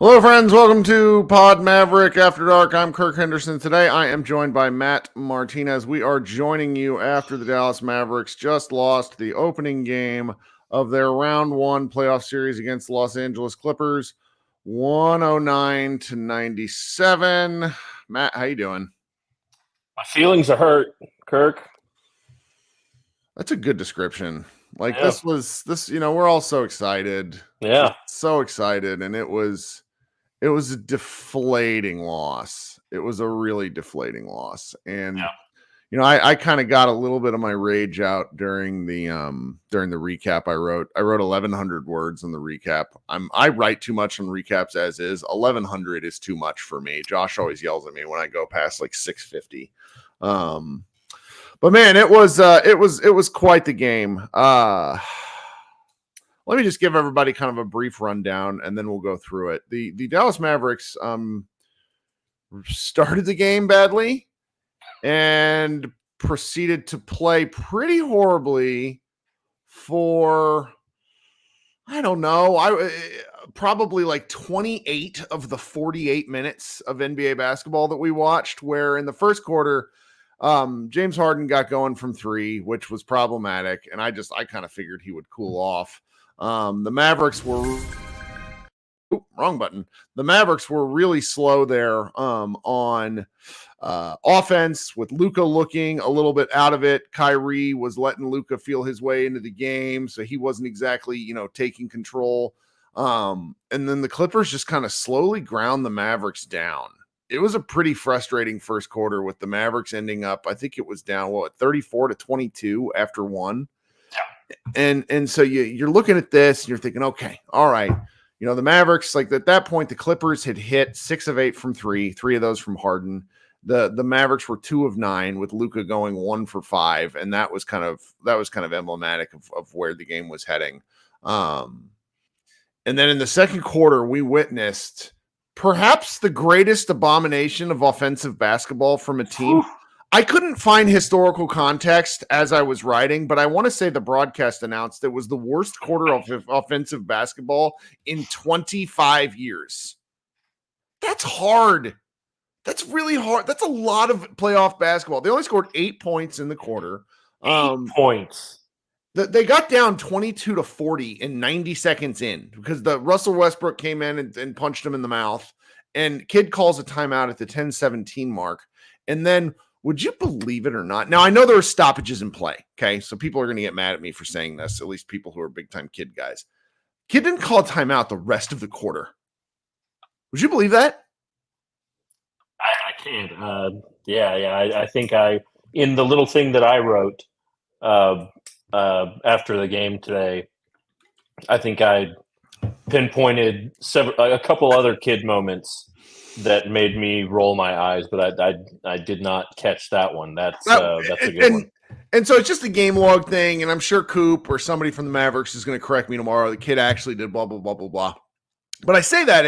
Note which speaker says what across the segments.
Speaker 1: Hello, friends. Welcome to Pod Maverick After Dark. I'm Kirk Henderson. Today, I am joined by Matt Martinez. We are joining you after the Dallas Mavericks just lost the opening game of their round one playoff series against the Los Angeles Clippers, 109-97. Matt, how you doing?
Speaker 2: My feelings are hurt, Kirk.
Speaker 1: That's a good description. This, we're all so excited.
Speaker 2: Yeah.
Speaker 1: So excited. And it was a deflating loss. It was a really deflating loss. And, I kind of got a little bit of my rage out during the recap. I wrote 1,100 words in the recap. I write too much on recaps as is. 1,100 is too much for me. Josh always yells at me when I go past like 650. But man, it was quite the game. Let me just give everybody kind of a brief rundown, and then we'll go through it. The Dallas Mavericks started the game badly and proceeded to play pretty horribly for, I don't know, probably like 28 of the 48 minutes of NBA basketball that we watched, where in the first quarter, James Harden got going from three, which was problematic, and I kind of figured he would cool off. The Mavericks were wrong button. The Mavericks were really slow there on offense, with Luka looking a little bit out of it. Kyrie was letting Luka feel his way into the game, so he wasn't exactly, taking control. And then the Clippers just kind of slowly ground the Mavericks down. It was a pretty frustrating first quarter, with the Mavericks ending up, I think it was down 34-22 after one. And so you're looking at this and you're thinking, okay, all right. The Mavericks, like at that point, the Clippers had hit 6 of 8 from three of those from Harden. The Mavericks were 2 of 9, with Luka going 1 for 5. And that was kind of emblematic of where the game was heading. And then in the second quarter, we witnessed perhaps the greatest abomination of offensive basketball from a team. I couldn't find historical context as I was writing, but I want to say the broadcast announced it was the worst quarter of offensive basketball in 25 years. That's hard. That's really hard. That's a lot of playoff basketball. They only scored 8 points in the quarter.
Speaker 2: 8 points.
Speaker 1: They got down 22-40 in 90 seconds in, because the Russell Westbrook came in and punched him in the mouth, and Kidd calls a timeout at the 10-17 mark. And then, would you believe it or not? Now, I know there are stoppages in play, okay? So people are going to get mad at me for saying this, at least people who are big-time Kidd guys. Kidd didn't call a timeout the rest of the quarter. Would you believe that?
Speaker 2: I can't. I think in the little thing that I wrote after the game today, I think I pinpointed a couple other Kidd moments that made me roll my eyes, but I did not catch that one. That's a good one.
Speaker 1: And so it's just a game log thing, and I'm sure Coop or somebody from the Mavericks is going to correct me tomorrow. The Kidd actually did blah, blah, blah, blah, blah. But I say that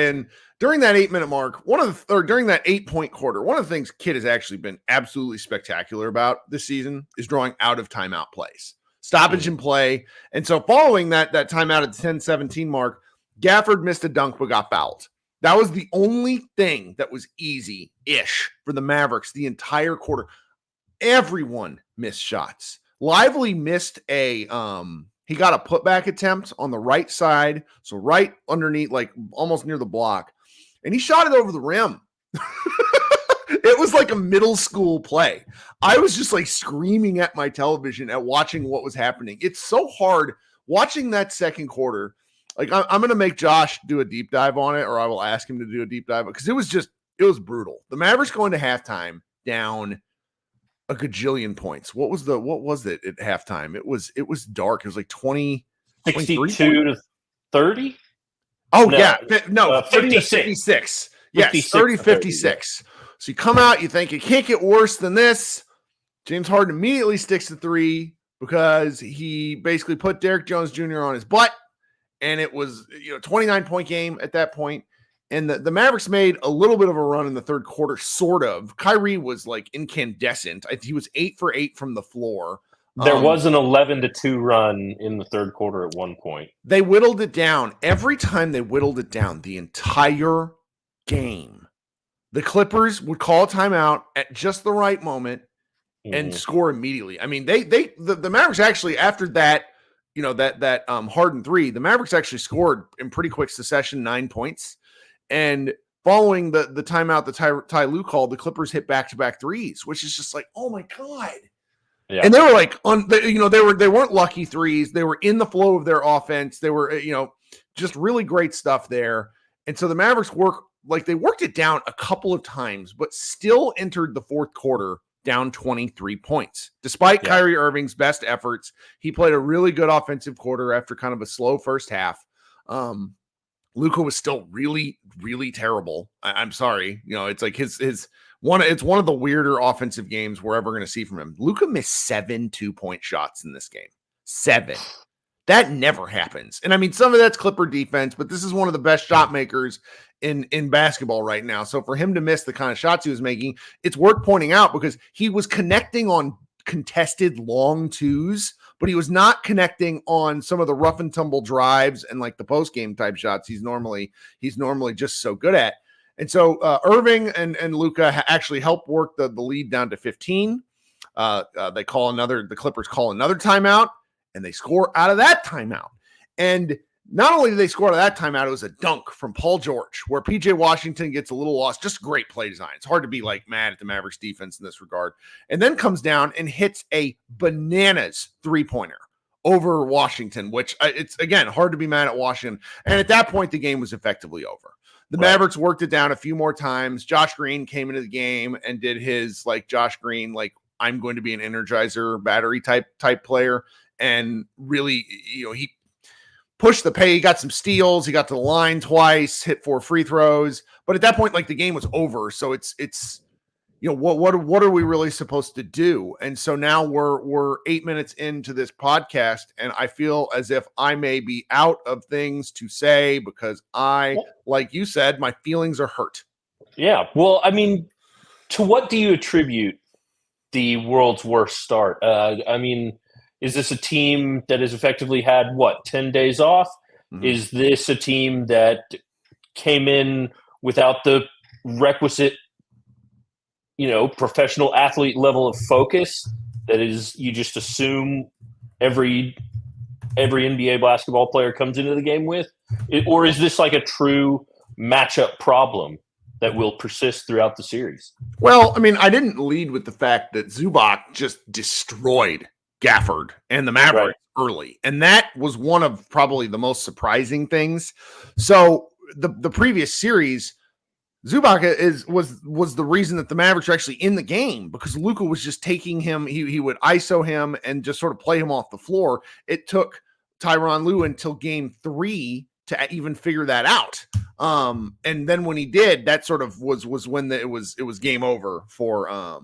Speaker 1: during that 8-minute mark, during that 8-point quarter, one of the things Kidd has actually been absolutely spectacular about this season is drawing out of timeout plays. Stoppage in play. And so following that timeout at the 10-17 mark, Gafford missed a dunk but got fouled. That was the only thing that was easy-ish for the Mavericks the entire quarter. Everyone missed shots. Lively missed he got a putback attempt on the right side, so right underneath, like almost near the block, and he shot it over the rim. It was like a middle school play. I was just like screaming at my television at watching what was happening. It's so hard watching that second quarter. Like, I'm going to make Josh do a deep dive on it, or I will ask him to do a deep dive, because it was It was brutal. The Mavericks going to halftime down a gajillion points. What was it at halftime? It was dark. It was like
Speaker 2: 62 to 30.
Speaker 1: Oh no, yeah, no,
Speaker 2: 56.
Speaker 1: 56. Yes, 30, 56. So you come out, you think it can't get worse than this. James Harden immediately sticks to 3 because he basically put Derrick Jones Jr. on his butt, and it was 29-point game at that point. And the Mavericks made a little bit of a run in the third quarter, sort of. Kyrie was like incandescent. He was 8 for 8 from the floor.
Speaker 2: There was an 11-2 run in the third quarter at one point.
Speaker 1: They whittled it down. Every time they whittled it down, the entire game, the Clippers would call a timeout at just the right moment and score immediately. I mean, the Mavericks actually, after that, that Harden 3, the Mavericks actually scored in pretty quick succession 9 points. And following the timeout that Ty Lue called, the Clippers hit back-to-back threes, which is just like, oh my God. Yeah. And they were like, they weren't lucky threes. They were in the flow of their offense. They were, just really great stuff there. And so the Mavericks they worked it down a couple of times, but still entered the fourth quarter down 23 points. Despite Kyrie Irving's best efforts, he played a really good offensive quarter after kind of a slow first half. Luka was still really, really terrible. I'm sorry. It's like it's one of the weirder offensive games we're ever going to see from him. Luka missed 7 2-point shots in this game. 7. That never happens. And I mean, some of that's Clipper defense, but this is one of the best shot makers in basketball right now. So for him to miss the kind of shots he was making, it's worth pointing out because he was connecting on contested long twos, but he was not connecting on some of the rough and tumble drives and like the post game type shots he's normally just so good at. And so Irving and Luka actually helped work the lead down to 15. The Clippers call another timeout, and they score out of that timeout. And not only did they score out of that timeout, it was a dunk from Paul George, where PJ Washington gets a little lost. Just great play design. It's hard to be like mad at the Mavericks defense in this regard. And then comes down and hits a bananas 3-pointer over Washington, which it's, again, hard to be mad at Washington. And at that point, the game was effectively over. The Mavericks worked it down a few more times. Josh Green came into the game and did his, like, Josh Green, like, I'm going to be an energizer battery type player. And really, he pushed the pay. He got some steals. He got to the line twice, hit 4 free throws. But at that point, like, the game was over. So it's what are we really supposed to do? And so now we're 8 minutes into this podcast, and I feel as if I may be out of things to say because like you said, my feelings are hurt.
Speaker 2: Yeah. Well, I mean, to what do you attribute the world's worst start? I mean, is this a team that has effectively had, 10 days off? Mm-hmm. Is this a team that came in without the requisite, professional athlete level of focus that is, you just assume every NBA basketball player comes into the game with? Or is this like a true matchup problem that will persist throughout the series?
Speaker 1: Well, I mean, I didn't lead with the fact that Zubac just destroyed Gafford and the Mavericks early. And that was one of probably the most surprising things. So the previous series, Zubac was the reason that the Mavericks are actually in the game because Luka was just taking him. He would ISO him and just sort of play him off the floor. It took Tyronn Lue until game 3 to even figure that out. And then when he did, that sort of was when it was game over for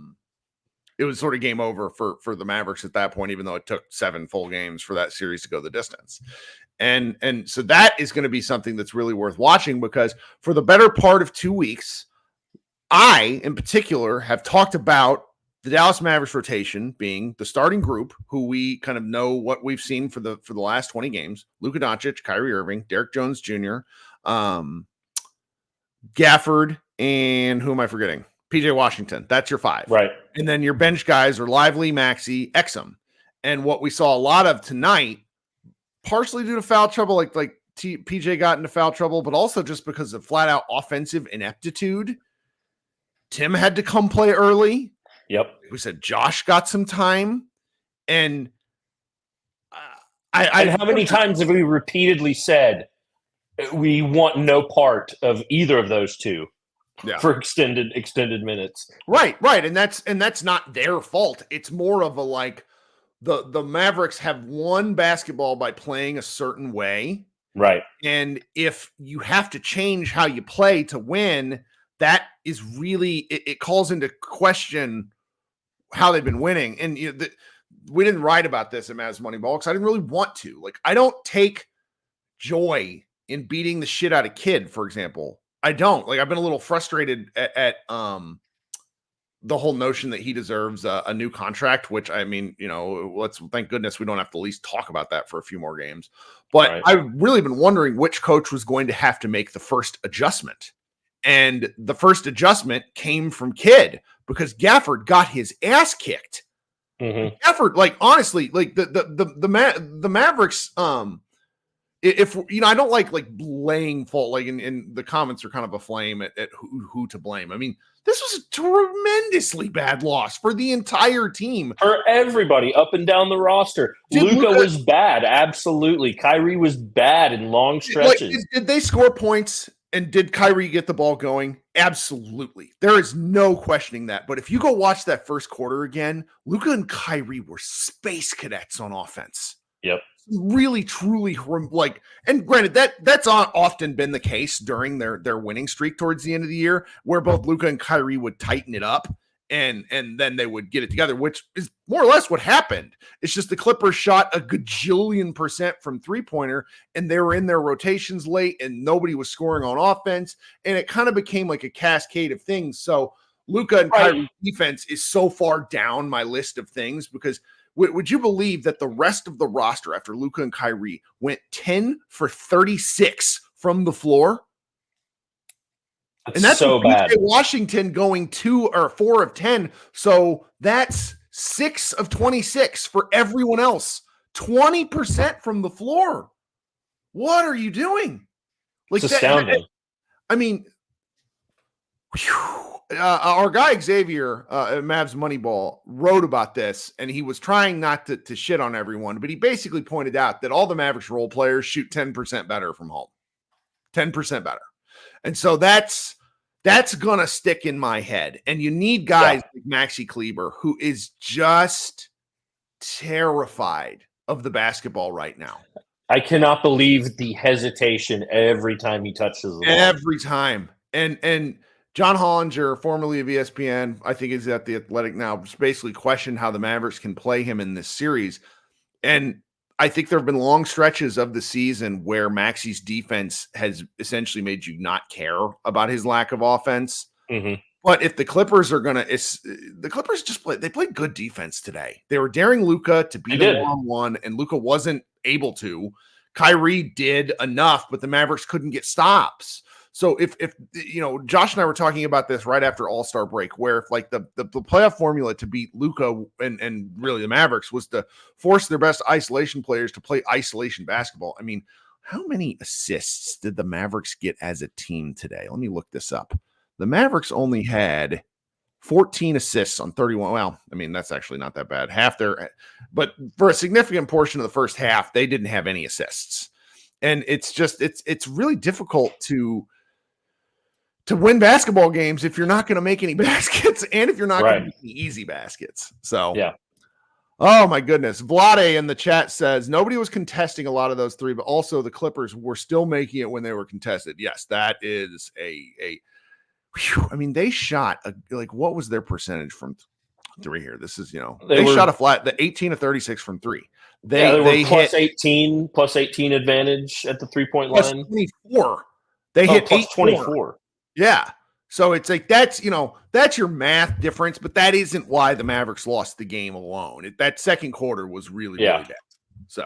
Speaker 1: it was sort of game over for the Mavericks at that point, even though it took 7 full games for that series to go the distance. And so that is going to be something that's really worth watching because for the better part of 2 weeks, I, in particular, have talked about the Dallas Mavericks rotation being the starting group who we kind of know what we've seen for the last 20 games. Luka Doncic, Kyrie Irving, Derrick Jones Jr., Gafford, and who am I forgetting? PJ Washington. That's your 5.
Speaker 2: Right.
Speaker 1: And then your bench guys are Lively, Maxey, Exum. And what we saw a lot of tonight, partially due to foul trouble, like PJ got into foul trouble, but also just because of flat out offensive ineptitude. Tim had to come play early.
Speaker 2: Yep.
Speaker 1: We said Josh got some time. And
Speaker 2: how many times have we repeatedly said we want no part of either of those two? for extended minutes.
Speaker 1: Right. And that's not their fault. It's more of a like the Mavericks have won basketball by playing a certain way.
Speaker 2: Right.
Speaker 1: And if you have to change how you play to win, that is really it calls into question how they've been winning. And we didn't write about this in Mavs Moneyball because I didn't really want to. Like, I don't take joy in beating the shit out of Kid, for example. I don't. Like, I've been a little frustrated at the whole notion that he deserves a new contract, which, I mean, let's thank goodness we don't have to at least talk about that for a few more games. But right. I've really been wondering which coach was going to have to make the first adjustment. And the first adjustment came from Kidd because Gafford got his ass kicked.
Speaker 2: Mm-hmm.
Speaker 1: Gafford, like, honestly, like the Mavericks, if I don't like laying fault, like in the comments are kind of aflame at who to blame. I mean, this was a tremendously bad loss for the entire team.
Speaker 2: For everybody up and down the roster. Luka was bad. Absolutely. Kyrie was bad in long stretches.
Speaker 1: Like, did they score points and did Kyrie get the ball going? Absolutely. There is no questioning that. But if you go watch that first quarter again, Luka and Kyrie were space cadets on offense.
Speaker 2: Yep.
Speaker 1: Really, truly, like, and granted, that's often been the case during their winning streak towards the end of the year, where both Luka and Kyrie would tighten it up and then they would get it together, which is more or less what happened. It's just the Clippers shot a gajillion% from three-pointer, and they were in their rotations late, and nobody was scoring on offense, and it kind of became like a cascade of things. So Luka and Kyrie's defense is so far down my list of things because would you believe that the rest of the roster after Luka and Kyrie went 10 for 36 from the floor? And that's
Speaker 2: so bad.
Speaker 1: Washington going 2 or 4 of 10. So that's 6 of 26 for everyone else. 20% from the floor. What are you doing?
Speaker 2: Like, it's astounding.
Speaker 1: I mean, our guy Xavier at Mavs Moneyball wrote about this, and he was trying not to shit on everyone, but he basically pointed out that all the Mavericks role players shoot 10% better from home. 10% better. And so that's going to stick in my head. And you need guys like Maxi Kleber, who is just terrified of the basketball right now.
Speaker 2: I cannot believe the hesitation every time he touches the ball.
Speaker 1: Every time. And John Hollinger, formerly of ESPN, I think is at The Athletic now, basically questioned how the Mavericks can play him in this series. And I think there have been long stretches of the season where Maxi's defense has essentially made you not care about his lack of offense.
Speaker 2: Mm-hmm.
Speaker 1: But if the Clippers are going to, the Clippers they played good defense today. They were daring Luka to beat him one-on-one, and Luka wasn't able to. Kyrie did enough, but the Mavericks couldn't get stops. So if Josh and I were talking about this right after All-Star break, where if like the playoff formula to beat Luka and really the Mavericks was to force their best isolation players to play isolation basketball. I mean, how many assists did the Mavericks get as a team today? Let me look this up. The Mavericks only had 14 assists on 31. Well, I mean, that's actually not that bad. But for a significant portion of the first half, they didn't have any assists. And it's really difficult to win basketball games if you're not going to make any baskets and if you're not going to make any easy baskets. So, oh my goodness. Vlade in the chat says nobody was contesting a lot of those three, but also the Clippers were still making it when they were contested. Yes, that is I mean, they shot what was their percentage from three here? This is, they shot a flat, the 18 of 36 from three.
Speaker 2: They were plus 18 advantage at the 3-point line.
Speaker 1: 24. They hit
Speaker 2: plus 24.
Speaker 1: Yeah. So it's like, that's your math difference, but that isn't why the Mavericks lost the game alone. That second quarter was really, really bad. So,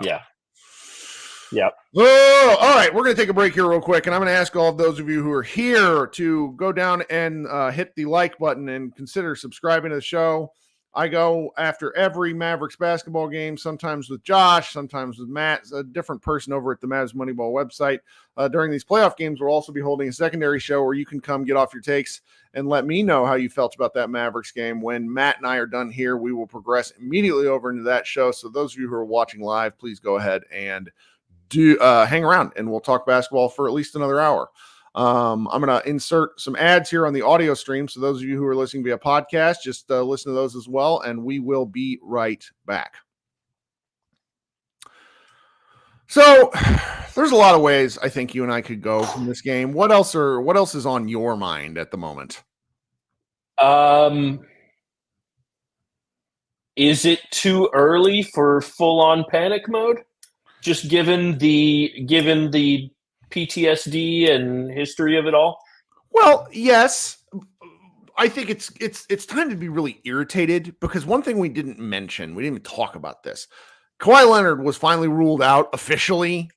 Speaker 2: Yep.
Speaker 1: Oh, all right. We're going to take a break here real quick, and I'm going to ask all of those of you who are here to go down and hit the like button and consider subscribing to the show. I go after every Mavericks basketball game, sometimes with Josh, sometimes with Matt, a different person over at the Mavs Moneyball website. During these playoff games, we'll also be holding a secondary show where you can come get off your takes and let me know how you felt about that Mavericks game. When Matt and I are done here, we will progress immediately over into that show. So those of you who are watching live, please go ahead and hang around, and we'll talk basketball for at least another hour. I'm going to insert some ads here on the audio stream. So those of you who are listening via podcast, just listen to those as well. And we will be right back. So there's a lot of ways I think you and I could go from this game. What else is on your mind at the moment?
Speaker 2: Is it too early for full-on panic mode? Just given the PTSD and history of it all?
Speaker 1: Well, yes. I think it's time to be really irritated because one thing we didn't mention, we didn't even talk about this. Kawhi Leonard was finally ruled out officially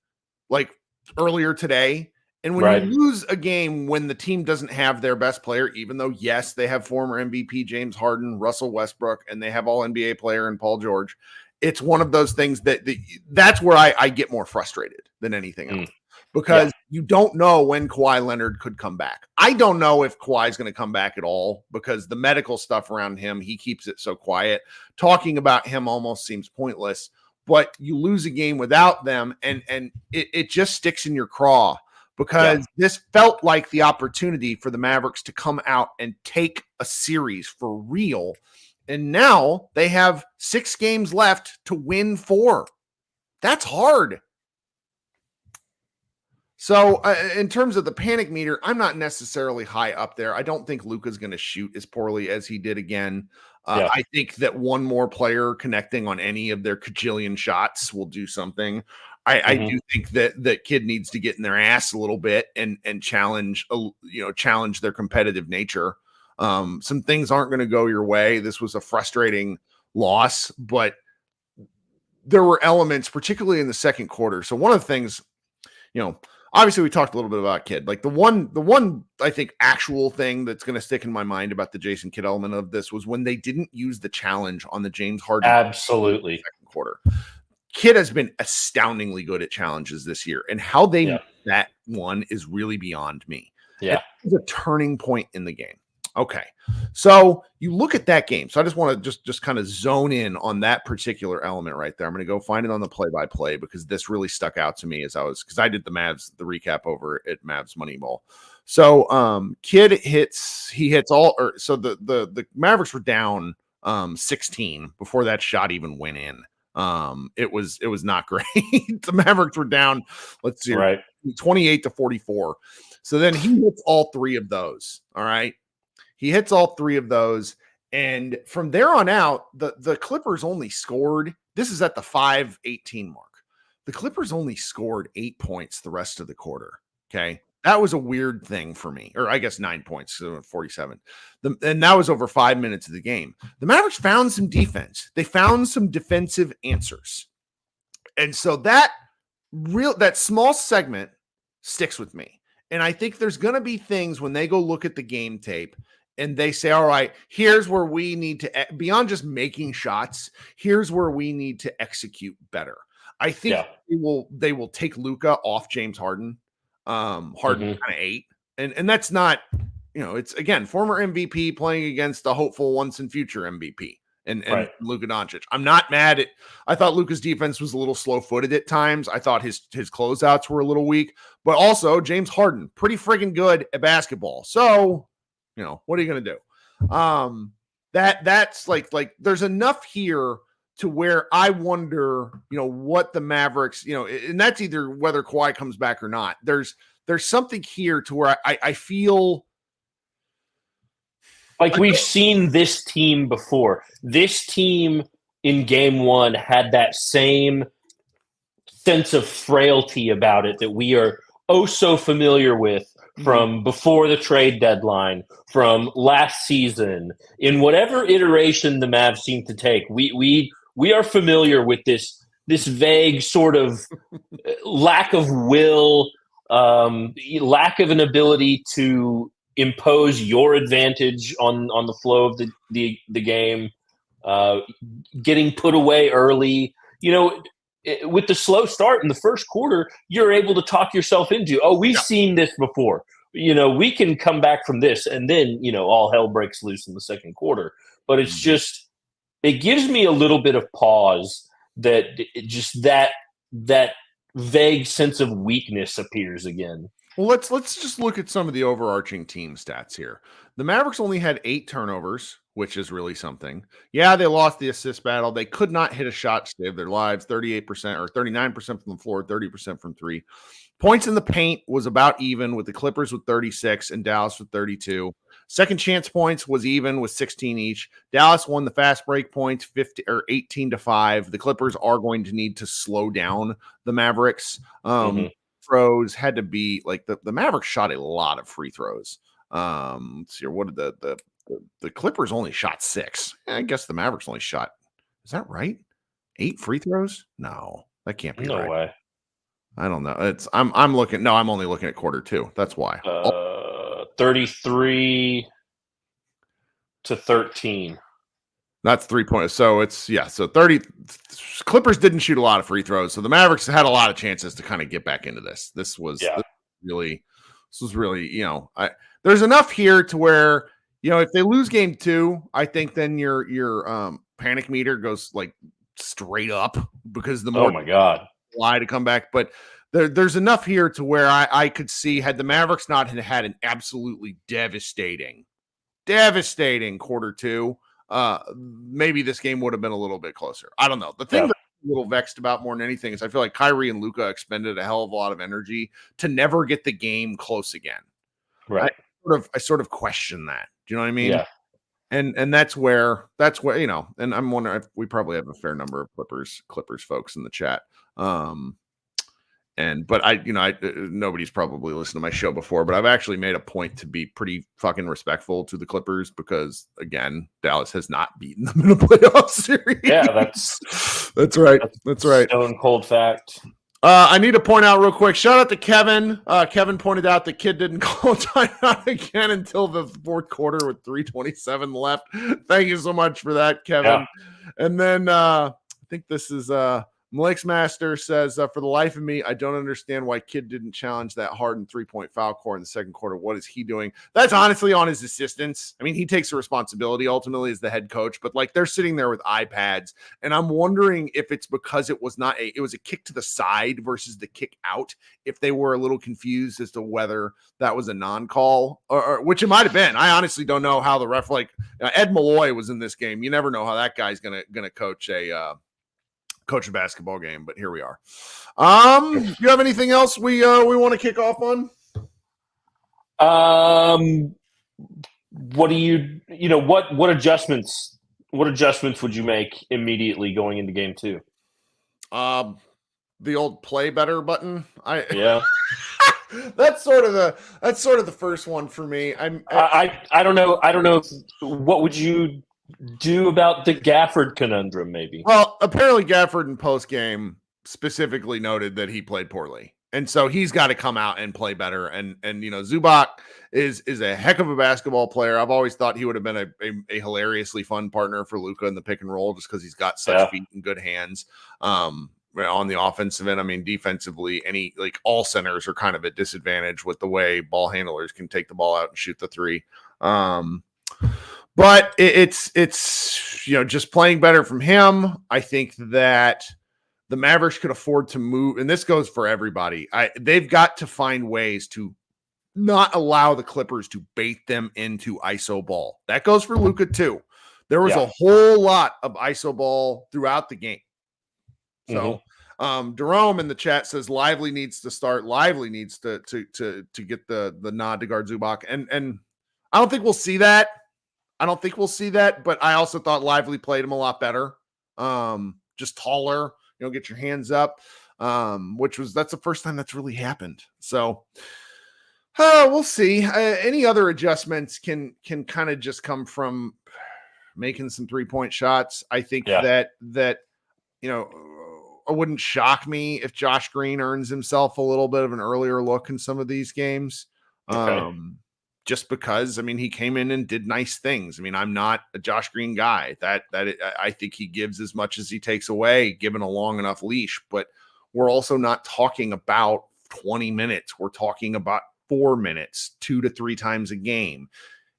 Speaker 1: like earlier today. And when you lose a game when the team doesn't have their best player, even though, yes, they have former MVP James Harden, Russell Westbrook, and they have all NBA player and Paul George, it's one of those things that's where I get more frustrated than anything else. Because you don't know when Kawhi Leonard could come back. I don't know if Kawhi's going to come back at all because the medical stuff around him, he keeps it so quiet. Talking about him almost seems pointless, but you lose a game without them and it just sticks in your craw. Because this felt like the opportunity for the Mavericks to come out and take a series for real. And now they have 6 games left to win 4. That's hard. So in terms of the panic meter, I'm not necessarily high up there. I don't think Luka's going to shoot as poorly as he did again. I think that one more player connecting on any of their cajillion shots will do something. I do think that kid needs to get in their ass a little bit and challenge their competitive nature. Some things aren't going to go your way. This was a frustrating loss, but there were elements, particularly in the second quarter. So one of the things, obviously we talked a little bit about Kidd. Like the one I think actual thing that's going to stick in my mind about the Jason Kidd element of this was when they didn't use the challenge on the James Harden.
Speaker 2: Absolutely.
Speaker 1: Second quarter. Kidd has been astoundingly good at challenges this year, and how they made that one is really beyond me.
Speaker 2: Yeah.
Speaker 1: It's a turning point in the game. Okay. So you look at that game. So I just want to just kind of zone in on that particular element right there. I'm going to go find it on the play-by-play because this really stuck out to me because I did the recap over at Mavs Moneyball. So Kidd hits the Mavericks were down 16 before that shot even went in. It was not great. The Mavericks were down, let's see, 28-44. So then he hits all 3 of those. All right. He hits all 3 of those. And from there on out, the Clippers only scored. This is at the 5:18 mark. The Clippers only scored 8 points the rest of the quarter. Okay. That was a weird thing for me, or I guess 9 points, so 47. And that was over 5 minutes of the game. The Mavericks found some defense. They found some defensive answers. And so that small segment sticks with me. And I think there's going to be things when they go look at the game tape and they say, all right, here's where we need to, beyond just making shots, here's where we need to execute better. I think they will take Luka off James Harden. Harden kind of 8. And that's not, it's again, former MVP playing against a hopeful once and future MVP and Luka Doncic. I'm not mad I thought Luka's defense was a little slow footed at times. I thought his closeouts were a little weak, but also James Harden, pretty freaking good at basketball. So, what are you going to do? That's like, there's enough here to where I wonder, what the Mavericks, and that's either whether Kawhi comes back or not. There's something here to where I feel
Speaker 2: like we've seen this team before. This team in game 1 had that same sense of frailty about it that we are so familiar with from before the trade deadline, from last season, in whatever iteration the Mavs seem to take. We are familiar with this vague sort of lack of will, lack of an ability to impose your advantage on the flow of the game, getting put away early. With the slow start in the first quarter, you're able to talk yourself into, we've seen this before. We can come back from this, and then, all hell breaks loose in the second quarter. But it's just, it gives me a little bit of pause that vague sense of weakness appears again.
Speaker 1: Well, let's just look at some of the overarching team stats here. The Mavericks only had 8 turnovers, which is really something. Yeah, they lost the assist battle. They could not hit a shot to save their lives. 38% or 39% from the floor, 30% from 3. Points in the paint was about even, with the Clippers with 36 and Dallas with 32. Second chance points was even with 16 each. Dallas won the fast break points 18-5. The Clippers are going to need to slow down the Mavericks. Throws had to be like the Mavericks shot a lot of free throws. Let's see here. What did the Clippers only shot 6? I guess the Mavericks only shot, is that right? 8 free throws? No, that can't be
Speaker 2: No
Speaker 1: right.
Speaker 2: way.
Speaker 1: I don't know. I'm looking. No, I'm only looking at quarter 2. That's why.
Speaker 2: 33 to 13.
Speaker 1: That's 3 points. So it's, so 30. Clippers didn't shoot a lot of free throws. So the Mavericks had a lot of chances to kind of get back into this. This was really, there's enough here to where, if they lose game 2, I think then your panic meter goes like straight up, because the more,
Speaker 2: oh my God,
Speaker 1: lie to come back. But there's enough here to where I could see, had the Mavericks not had an absolutely devastating quarter 2, maybe this game would have been a little bit closer. I don't know. The thing that I'm a little vexed about more than anything is I feel like Kyrie and Luka expended a hell of a lot of energy to never get the game close again.
Speaker 2: Right.
Speaker 1: I sort of question that. Do you know what I mean?
Speaker 2: Yeah.
Speaker 1: And that's where, and I'm wondering if we probably have a fair number of Clippers folks in the chat. But nobody's probably listened to my show before, but I've actually made a point to be pretty fucking respectful to the Clippers, because again, Dallas has not beaten them in a playoff series.
Speaker 2: Yeah, that's
Speaker 1: right. That's right.
Speaker 2: Stone cold fact.
Speaker 1: I need to point out real quick. Shout out to Kevin. Kevin pointed out the kid didn't call timeout again until the fourth quarter with 3:27 left. Thank you so much for that, Kevin.
Speaker 2: Yeah.
Speaker 1: And then I think this is Malik's Master says, for the life of me, I don't understand why Kid didn't challenge that Harden 3-point foul call in the second quarter. What is he doing? That's honestly on his assistants. I mean, he takes the responsibility ultimately as the head coach, but like they're sitting there with iPads, and I'm wondering if it's because it was a kick to the side versus the kick out. If they were a little confused as to whether that was a non-call, or which it might have been. I honestly don't know how the ref, Ed Malloy was in this game. You never know how that guy's gonna coach a basketball game, but here we are. Do you have anything else we want to kick off on?
Speaker 2: What do what adjustments would you make immediately going into game 2?
Speaker 1: The old play better button.
Speaker 2: That's
Speaker 1: sort of the first one for me.
Speaker 2: I don't know what would you do about the Gafford conundrum, maybe?
Speaker 1: Well, apparently Gafford in post game specifically noted that he played poorly, and so he's got to come out and play better. And Zubac is a heck of a basketball player. I've always thought he would have been a hilariously fun partner for Luka in the pick and roll, just because he's got such feet and good hands. On the offensive end, I mean, defensively, all centers are kind of at disadvantage with the way ball handlers can take the ball out and shoot the three. But it's just playing better from him. I think that the Mavericks could afford to move, and this goes for everybody. They've got to find ways to not allow the Clippers to bait them into ISO ball. That goes for Luka too. There was a whole lot of ISO ball throughout the game. So Jerome in the chat says Lively needs to start. Lively needs to get the nod to guard Zubac. And I don't think we'll see that. But I also thought Lively played him a lot better. Just taller, get your hands up. That's the first time that's really happened. So we'll see. Any other adjustments can kind of just come from making some 3-point shots. I think that it wouldn't shock me if Josh Green earns himself a little bit of an earlier look in some of these games.
Speaker 2: Okay.
Speaker 1: Just because, he came in and did nice things. I'm not a Josh Green guy. I think he gives as much as he takes away, given a long enough leash. But we're also not talking about 20 minutes. We're talking about 4 minutes, 2 to 3 times a game.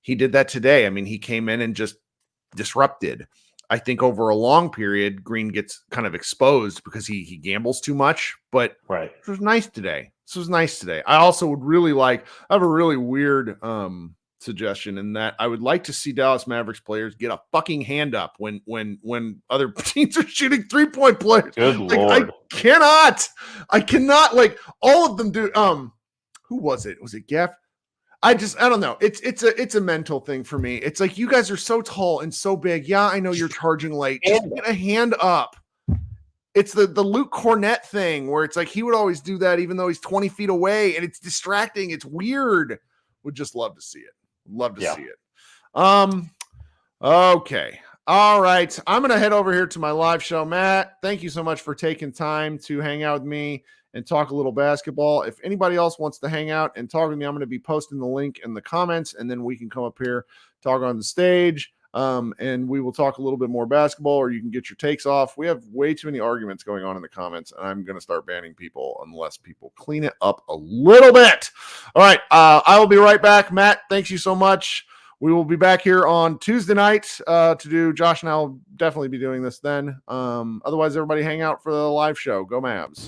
Speaker 1: He did that today. He came in and just disrupted. I think over a long period, Green gets kind of exposed because he gambles too much. But
Speaker 2: Right.
Speaker 1: it was nice today. This was nice today. I also would really like. I have a really weird suggestion in that I would like to see Dallas Mavericks players get a fucking hand up when other teams are shooting 3-point players.
Speaker 2: Good Lord.
Speaker 1: I cannot like all of them do. Who was it? Was it Geff? I don't know. It's a mental thing for me. It's like you guys are so tall and so big. Yeah, I know you're charging late. Just get a hand up. It's the Luke Cornett thing where it's like he would always do that even though he's 20 feet away, and it's distracting. It's weird. Would just love to see it. Love to see it. Okay. All right. I'm going to head over here to my live show. Matt, thank you so much for taking time to hang out with me and talk a little basketball. If anybody else wants to hang out and talk with me, I'm going to be posting the link in the comments, and then we can come up here, talk on the stage, and we will talk a little bit more basketball, or you can get your takes off. We have way too many arguments going on in the comments, and I'm going to start banning people unless people clean it up a little bit. All right. I will be right back. Matt, thanks you so much. We will be back here on Tuesday night to do. Josh and I will definitely be doing this then. Otherwise, everybody hang out for the live show. Go Mavs.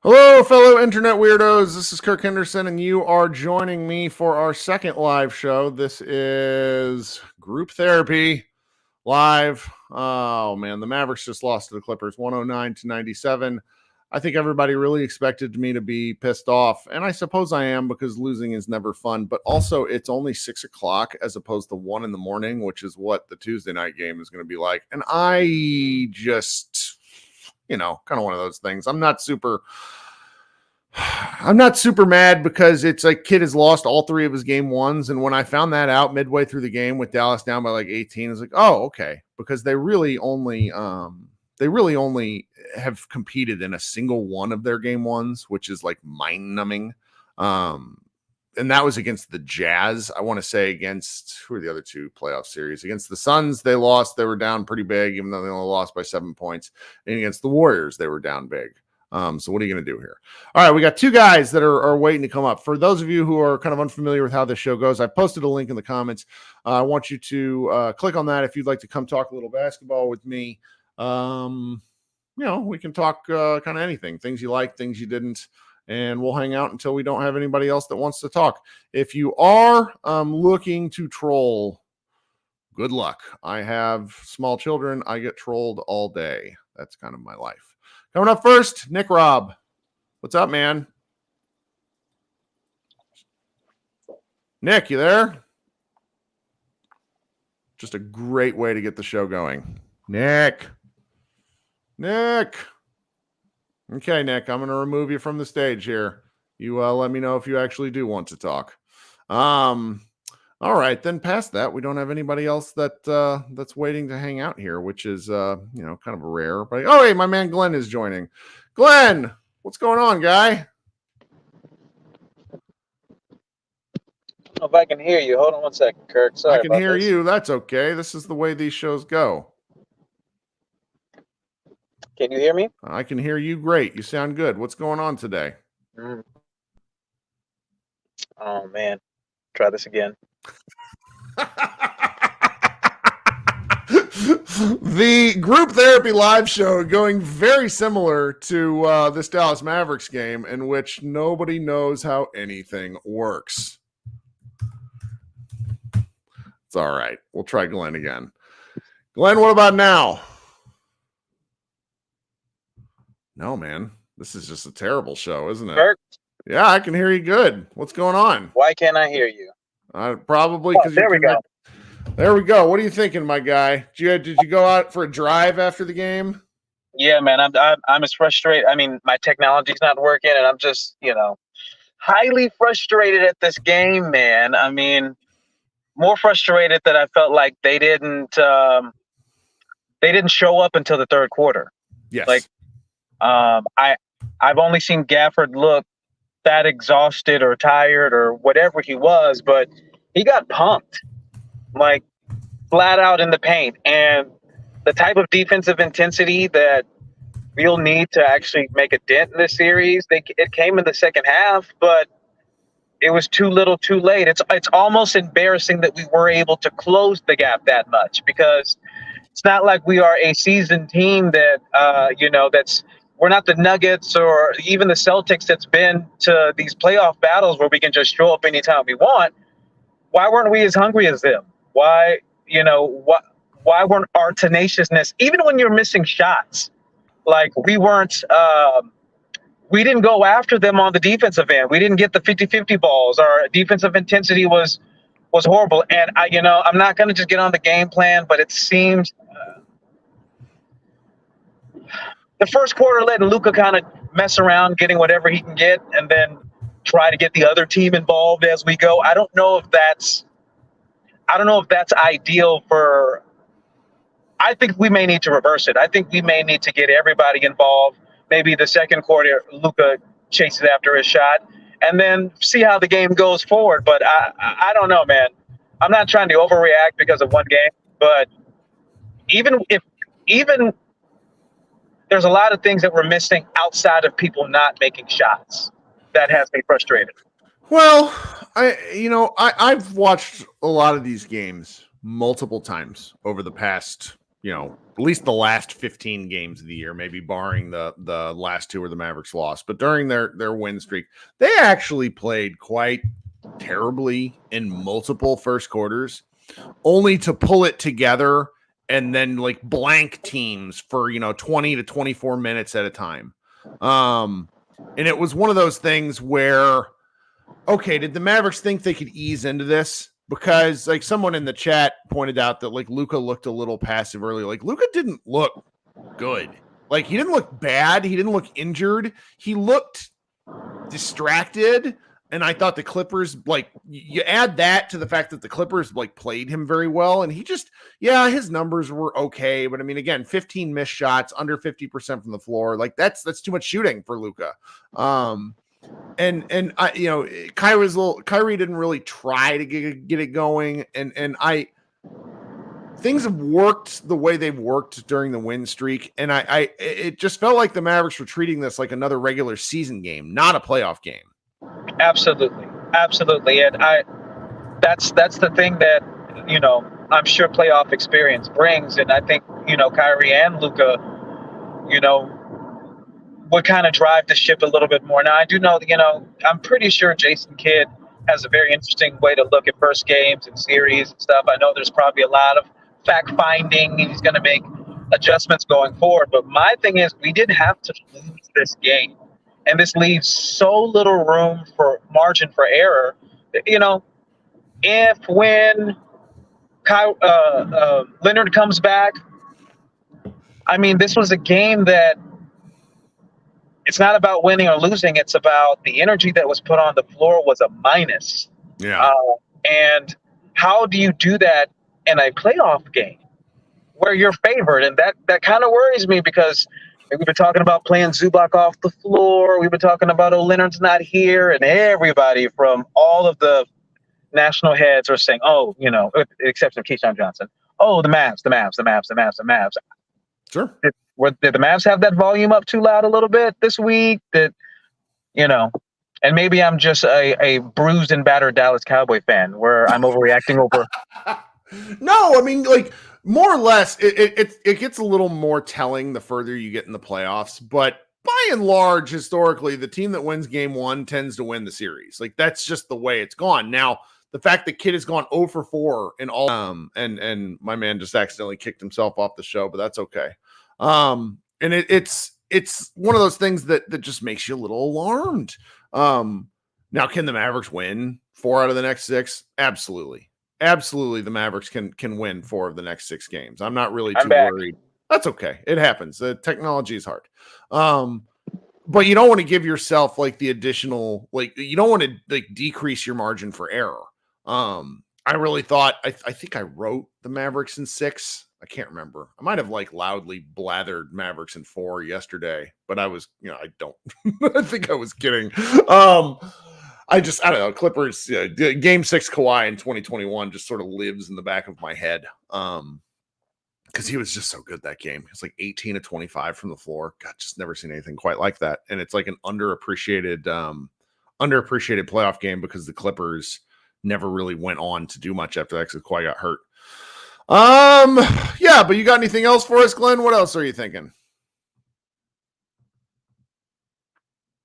Speaker 1: Hello, fellow internet weirdos. This is Kirk Henderson, and you are joining me for our second live show. This is Group Therapy live. Oh, man, the Mavericks just lost to the Clippers, 109-97. I think everybody really expected me to be pissed off, and I suppose I am because losing is never fun, but also it's only 6 o'clock as opposed to 1 in the morning, which is what the Tuesday night game is going to be like, and I just... kind of one of those things. I'm not super mad because it's like kid has lost all 3 of his game ones. And when I found that out midway through the game with Dallas down by like 18, it's like, oh, okay. Because they really only have competed in a single one of their game ones, which is like mind numbing. And that was against the Jazz. I want to say against who are the other 2 playoff series? Against the Suns, they lost. They were down pretty big, even though they only lost by 7 points. And against the Warriors, they were down big. So what are you going to do here? All right, we got 2 guys that are waiting to come up. For those of you who are kind of unfamiliar with how this show goes, I posted a link in the comments. I want you to click on that if you'd like to come talk a little basketball with me. We can talk kind of anything, things you like, things you didn't. And we'll hang out until we don't have anybody else that wants to talk. If you are looking to troll, good luck. I have small children. I get trolled all day. That's kind of my life. Coming up first, Nick Robb. What's up, man? Nick, you there? Just a great way to get the show going. Nick. Okay, Nick, I'm going to remove you from the stage here. You let me know if you actually do want to talk. All right, then past that, we don't have anybody else that's waiting to hang out here, which is kind of a rare. But oh, hey, my man Glenn is joining. Glenn, what's going on, guy?
Speaker 3: I don't know if I can hear you. Hold on one second, Kirk. Sorry,
Speaker 1: I can hear you. That's okay. This is the way these shows go.
Speaker 3: Can you hear me?
Speaker 1: I can hear you great. You sound good. What's going on today?
Speaker 3: Oh, man. Try this again.
Speaker 1: The Group Therapy live show going very similar to this Dallas Mavericks game in which nobody knows how anything works. It's all right. We'll try Glenn again. Glenn, what about now? No, man. This is just a terrible show, isn't it?
Speaker 3: Kirk?
Speaker 1: Yeah, I can hear you good. What's going on?
Speaker 3: Why can't I hear you?
Speaker 1: Probably because
Speaker 3: there we go.
Speaker 1: There we go. What are you thinking, my guy? Did you go out for a drive after the game?
Speaker 3: Yeah, man, I'm as frustrated. I mean, my technology's not working, and I'm just, highly frustrated at this game, man. I mean, more frustrated that I felt like they didn't show up until the third quarter.
Speaker 1: Yes.
Speaker 3: Like, I've only seen Gafford look that exhausted or tired or whatever he was, but he got pumped, like flat out in the paint. And the type of defensive intensity that we'll need to actually make a dent in this series, it came in the second half, but it was too little too late. It's almost embarrassing that we were able to close the gap that much, because it's not like we are a seasoned team that, we're not the Nuggets or even the Celtics that's been to these playoff battles where we can just show up anytime we want. Why weren't we as hungry as them? Why weren't our tenaciousness, even when you're missing shots, like we didn't go after them on the defensive end. We didn't get the 50-50 balls. Our defensive intensity was horrible. And I'm not going to just get on the game plan, but it seems the first quarter letting Luka kind of mess around, getting whatever he can get, and then try to get the other team involved as we go. I don't know if that's ideal for. I think we may need to reverse it. I think we may need to get everybody involved. Maybe the second quarter, Luka chases after his shot, and then see how the game goes forward. But I don't know, man. I'm not trying to overreact because of one game, but even there's a lot of things that we're missing outside of people not making shots. That has me frustrated.
Speaker 1: Well, I've watched a lot of these games multiple times over the past, at least the last 15 games of the year, maybe barring the last two where the Mavericks lost. But during their win streak, they actually played quite terribly in multiple first quarters, only to pull it together and then like blank teams for 20 to 24 minutes at a time. And it was one of those things where, okay, did the Mavericks think they could ease into this? Because like someone in the chat pointed out that like Luka looked a little passive early. Like Luka didn't look good. Like he didn't look bad. He didn't look injured. He looked distracted. And I thought the Clippers, like, you add that to the fact that the Clippers, like, played him very well. And he just, his numbers were okay. But, I mean, again, 15 missed shots, under 50% from the floor. Like, that's too much shooting for Luka. And Kyrie didn't really try to get it going. And things have worked the way they've worked during the win streak. And it just felt like the Mavericks were treating this like another regular season game, not a playoff game.
Speaker 3: Absolutely. And that's the thing that, I'm sure playoff experience brings. And I think, Kyrie and Luka, would kind of drive the ship a little bit more. Now I do know that, I'm pretty sure Jason Kidd has a very interesting way to look at first games and series and stuff. I know there's probably a lot of fact finding and he's going to make adjustments going forward. But my thing is, we didn't have to lose this game. And this leaves so little room for margin for error. If when Leonard comes back, I mean, this was a game that it's not about winning or losing. It's about the energy that was put on the floor was a minus.
Speaker 1: Yeah.
Speaker 3: And how do you do that in a playoff game where you're favored? And that kind of worries me, because we've been talking about playing Zubac off the floor. We've been talking about, Leonard's not here. And everybody from all of the national heads are saying, except for Keyshawn Johnson, the Mavs.
Speaker 1: Sure.
Speaker 3: Did the Mavs have that volume up too loud a little bit this week? And maybe I'm just a bruised and battered Dallas Cowboy fan where I'm overreacting over.
Speaker 1: No, I mean, like, more or less, it gets a little more telling the further you get in the playoffs. But by and large, historically, the team that wins game one tends to win the series. Like, that's just the way it's gone. Now, the fact that Kidd has gone 0 for 4 in all, and my man just accidentally kicked himself off the show, but that's okay. And it's one of those things that just makes you a little alarmed. Now, can the Mavericks win 4 out of the next 6? Absolutely. Absolutely, the Mavericks can win 4 of the next 6 games. I'm not really too worried. That's okay. It happens. Technology is hard. But you don't want to give yourself like the additional, like you don't want to like decrease your margin for error. I really thought I think I wrote the Mavericks in 6. I can't remember. I might have like loudly blathered Mavericks in 4 yesterday, but I was, I don't. I think I was kidding. I don't know. Clippers game 6 Kawhi in 2021 just sort of lives in the back of my head. Because he was just so good that game. It's like 18 to 25 from the floor. God, just never seen anything quite like that. And it's like an underappreciated playoff game because the Clippers never really went on to do much after that because Kawhi got hurt. Yeah, but you got anything else for us, Glenn? What else are you thinking?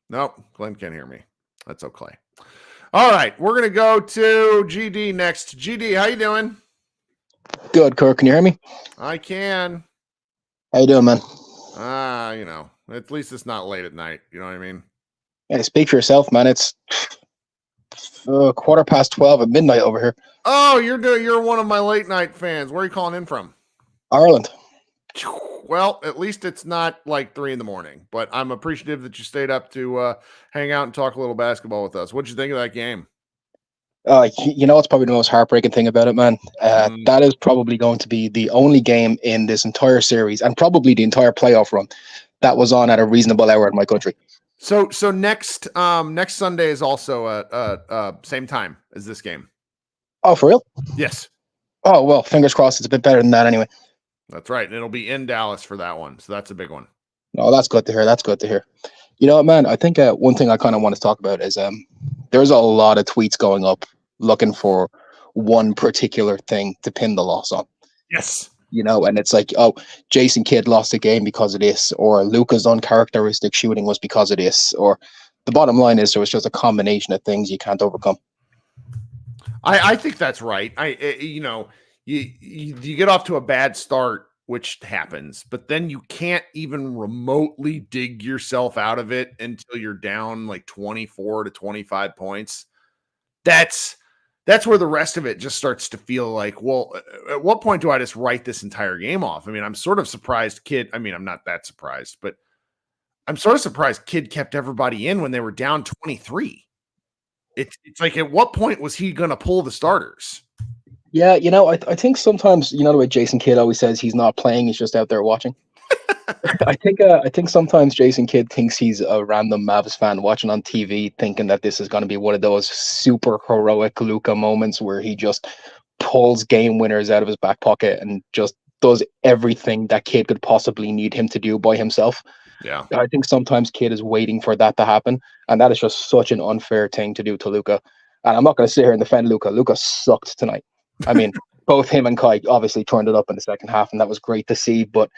Speaker 1: Nope, Glenn can't hear me. That's okay. All right, we're gonna go to GD next. GD, how you doing?
Speaker 4: Good, Kirk. Can you hear me?
Speaker 1: I can.
Speaker 4: How you doing, man?
Speaker 1: At least it's not late at night. You know what I mean?
Speaker 4: Yeah, speak for yourself, man. It's 12:15 at midnight over here.
Speaker 1: Oh, you're one of my late night fans. Where are you calling in from?
Speaker 4: Ireland.
Speaker 1: Well, at least it's not like 3 a.m, but I'm appreciative that you stayed up to hang out and talk a little basketball with us. What'd you think of that game?
Speaker 4: What's probably the most heartbreaking thing about it, man? That is probably going to be the only game in this entire series and probably the entire playoff run that was on at a reasonable hour in my country.
Speaker 1: So next Sunday is also same time as this game.
Speaker 4: Oh, for real?
Speaker 1: Yes.
Speaker 4: Oh, well, fingers crossed. It's a bit better than that anyway.
Speaker 1: That's right. And it'll be in Dallas for that one. So that's a big one.
Speaker 4: Oh, that's good to hear. You know what, man? I think one thing I kind of want to talk about is there's a lot of tweets going up looking for one particular thing to pin the loss on.
Speaker 1: Yes.
Speaker 4: And it's like, oh, Jason Kidd lost the game because of this, or Luka's uncharacteristic shooting was because of this, or the bottom line is there was just a combination of things you can't overcome.
Speaker 1: I think that's right. You get off to a bad start, which happens, but then you can't even remotely dig yourself out of it until you're down like 24 to 25 points. That's where the rest of it just starts to feel like, well, at what point do I just write this entire game off? I mean, I'm sort of surprised I'm not that surprised, but I'm sort of surprised Kidd kept everybody in when they were down 23. It's like, at what point was he going to pull the starters?
Speaker 4: Yeah, I think sometimes, the way Jason Kidd always says he's not playing, he's just out there watching. I think sometimes Jason Kidd thinks he's a random Mavs fan watching on TV, thinking that this is going to be one of those super heroic Luka moments where he just pulls game winners out of his back pocket and just does everything that Kidd could possibly need him to do by himself.
Speaker 1: Yeah,
Speaker 4: I think sometimes Kidd is waiting for that to happen, and that is just such an unfair thing to do to Luka. And I'm not going to sit here and defend Luka. Luka sucked tonight. I mean, both him and Kai obviously turned it up in the second half, and that was great to see. But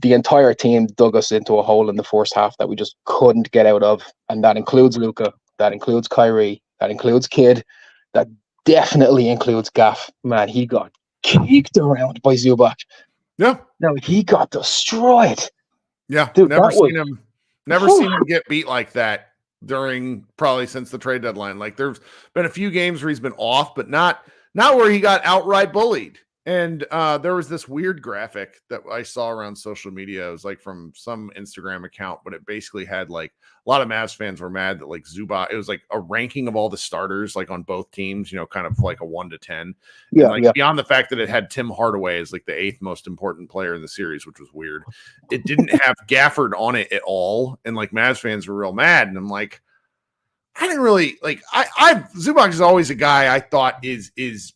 Speaker 4: the entire team dug us into a hole in the first half that we just couldn't get out of. And that includes Luka, that includes Kyrie, that includes Kidd, that definitely includes Gaff. Man, he got kicked around by Zubac.
Speaker 1: Yeah.
Speaker 4: No, he got destroyed.
Speaker 1: Yeah.
Speaker 4: Dude,
Speaker 1: never seen him get beat like that during probably since the trade deadline. Like, there's been a few games where he's been off, but not where he got outright bullied. And there was this weird graphic that I saw around social media. It was like from some Instagram account, but it basically had like a lot of Mavs fans were mad that like Zubac, it was like a ranking of all the starters, like on both teams, kind of like a 1 to 10.
Speaker 4: Yeah,
Speaker 1: and beyond the fact that it had Tim Hardaway as like the 8th most important player in the series, which was weird. It didn't have Gafford on it at all. And like Mavs fans were real mad. And I'm like, I didn't really like. Zubac is always a guy I thought is he's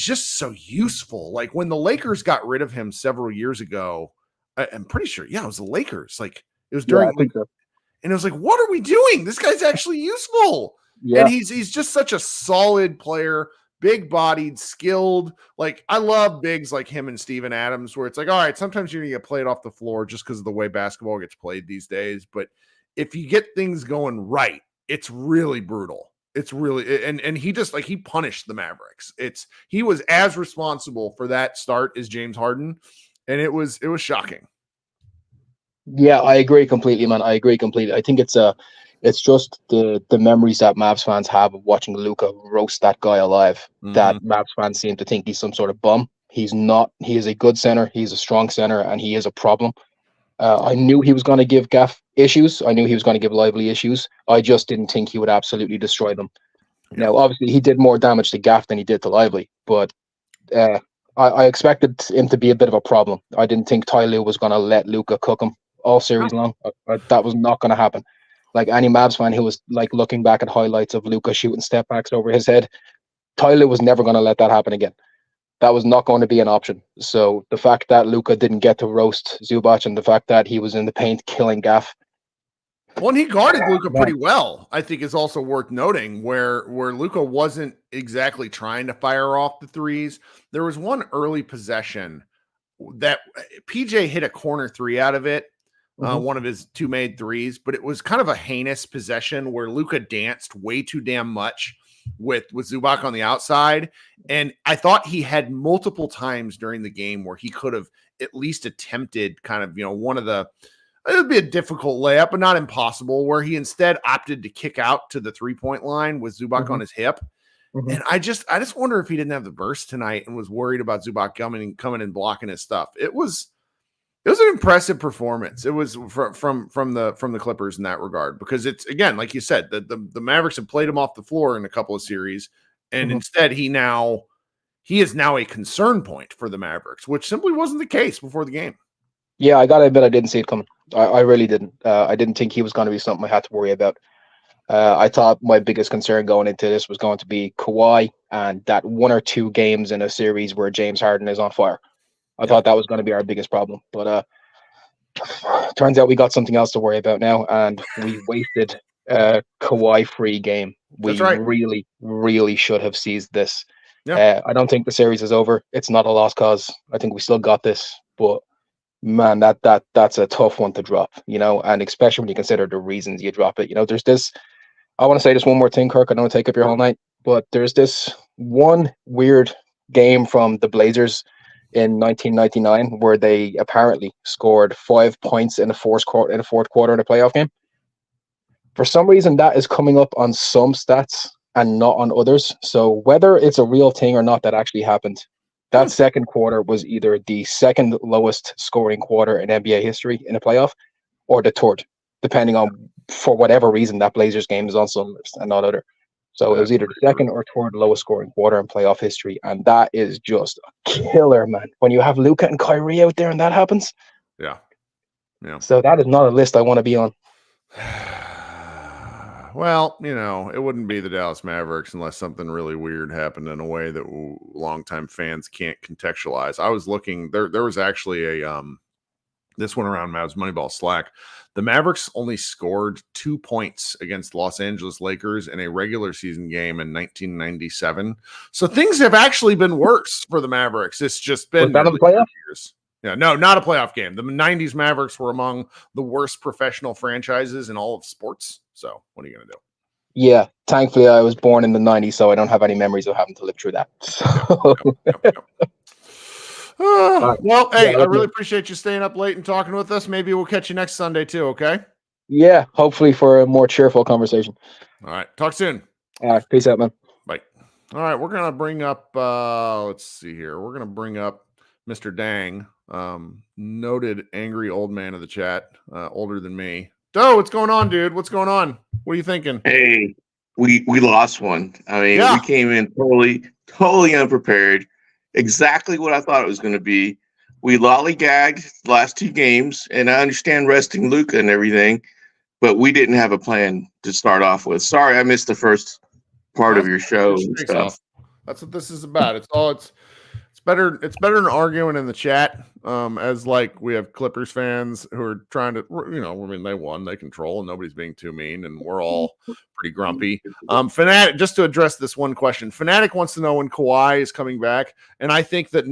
Speaker 1: just so useful. Like when the Lakers got rid of him several years ago, I'm pretty sure, it was the Lakers. Like it was during, and it was like, what are we doing? This guy's actually useful. Yeah, and he's just such a solid player, big-bodied, skilled. Like I love bigs like him and Steven Adams, where it's like, all right, sometimes you're gonna get played off the floor just because of the way basketball gets played these days, but if you get things going right, it's really brutal. It's really, and he just like, he punished the Mavericks. He was as responsible for that start as James Harden. And it was shocking.
Speaker 4: Yeah, I agree completely, man. I agree completely. I think it's It's just the memories that Mavs fans have of watching Luka roast that guy alive. That Mavs fans seem to think he's some sort of bum. He's not. He is a good center. He's a strong center, and he is a problem. I knew he was going to give Gaff issues. I knew he was going to give Lively issues. I just didn't think he would absolutely destroy them.
Speaker 1: Yeah.
Speaker 4: Now, obviously, he did more damage to Gaff than he did to Lively, but I expected him to be a bit of a problem. I didn't think Ty Lue was going to let Luka cook him all series long. That was not going to happen. Like any Mavs fan who was like looking back at highlights of Luka shooting step backs over his head, Ty Lue was never going to let that happen again. That was not going to be an option. So the fact that Luka didn't get to roast Zubac and the fact that he was in the paint killing Gaff.
Speaker 1: Well, and he guarded Luka pretty well, I think is also worth noting, where Luka wasn't exactly trying to fire off the threes. There was one early possession that PJ hit a corner three out of it, one of his two made threes, but it was kind of a heinous possession where Luka danced way too damn much with Zubac on the outside. And I thought he had multiple times during the game where he could have at least attempted kind of, one of the, it would be a difficult layup, but not impossible, where he instead opted to kick out to the 3-point line with Zubac on his hip. And I just wonder if he didn't have the burst tonight and was worried about Zubac coming and blocking his stuff. It was an impressive performance. It was from the Clippers in that regard, because it's, again, like you said, the Mavericks have played him off the floor in a couple of series, and instead he is now a concern point for the Mavericks, which simply wasn't the case before the game.
Speaker 4: Yeah, I gotta admit I didn't see it coming. I really didn't. I didn't think he was going to be something I had to worry about. I thought my biggest concern going into this was going to be Kawhi and that 1 or 2 games in a series where James Harden is on fire. I thought that was going to be our biggest problem. But turns out we got something else to worry about now, and we wasted a Kawhi-free game. We really, really should have seized this. Yeah. I don't think the series is over. It's not a lost cause. I think we still got this, but man, that's a tough one to drop, and especially when you consider the reasons you drop it. There's this, I want to say this one more thing, Kirk. I don't want to take up your whole night, but there's this one weird game from the Blazers in 1999 where they apparently scored 5 points in the fourth quarter in a playoff game. For some reason, that is coming up on some stats and not on others. So whether it's a real thing or not that actually happened, that second quarter was either the second lowest scoring quarter in NBA history in a playoff or the third, depending on, for whatever reason, that Blazers game is on some list and not other. So it was either the second or third lowest scoring quarter in playoff history. And that is just a killer, man. When you have Luka and Kyrie out there and that happens.
Speaker 1: Yeah.
Speaker 4: So that is not a list I want to be on.
Speaker 1: Well, it wouldn't be the Dallas Mavericks unless something really weird happened in a way that longtime fans can't contextualize. I was looking, there was actually this one around Mavs Moneyball Slack. The Mavericks only scored 2 points against Los Angeles Lakers in a regular season game in 1997. So things have actually been worse for the Mavericks. It's just been years. Yeah, no, not a playoff game. The 90s Mavericks were among the worst professional franchises in all of sports. So what are you going to do?
Speaker 4: Yeah, thankfully I was born in the 90s, so I don't have any memories of having to live through that.
Speaker 1: Well, hey, I really appreciate you staying up late and talking with us. Maybe we'll catch you next Sunday too, okay?
Speaker 4: Yeah, hopefully for a more cheerful conversation.
Speaker 1: All right, talk soon.
Speaker 4: All right, peace out, man.
Speaker 1: Bye. All right, we're going to bring up, let's see here. We're going to bring up Mr. Dang, noted angry old man of the chat, older than me. Doe, what's going on, dude? What's going on? What are you thinking?
Speaker 5: Hey, we lost one. I mean, we came in totally unprepared. Exactly what I thought it was going to be. We lollygagged the last 2 games, and I understand resting Luka and everything, but we didn't have a plan to start off with. Sorry, I missed the first part of your show and stuff.
Speaker 1: That's what this is about. It's better than arguing in the chat. As like we have Clippers fans who are trying to, they won, they control, and nobody's being too mean, and we're all pretty grumpy. Fanatic, just to address this one question, Fanatic wants to know when Kawhi is coming back, and I think that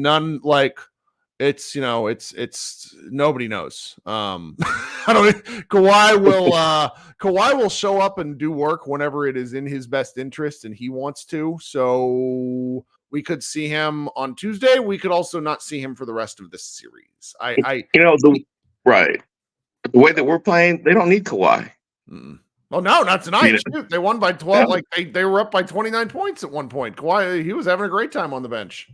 Speaker 1: it's nobody knows. I don't. Kawhi will show up and do work whenever it is in his best interest, and he wants to. So we could see him on Tuesday. We could also not see him for the rest of this series.
Speaker 5: The way that we're playing, they don't need Kawhi.
Speaker 1: Oh no, not tonight.
Speaker 5: You know?
Speaker 1: Shoot, they won by 12.
Speaker 5: Yeah.
Speaker 1: Like they were up by 29 points at one point. Kawhi, he was having a great time on the bench.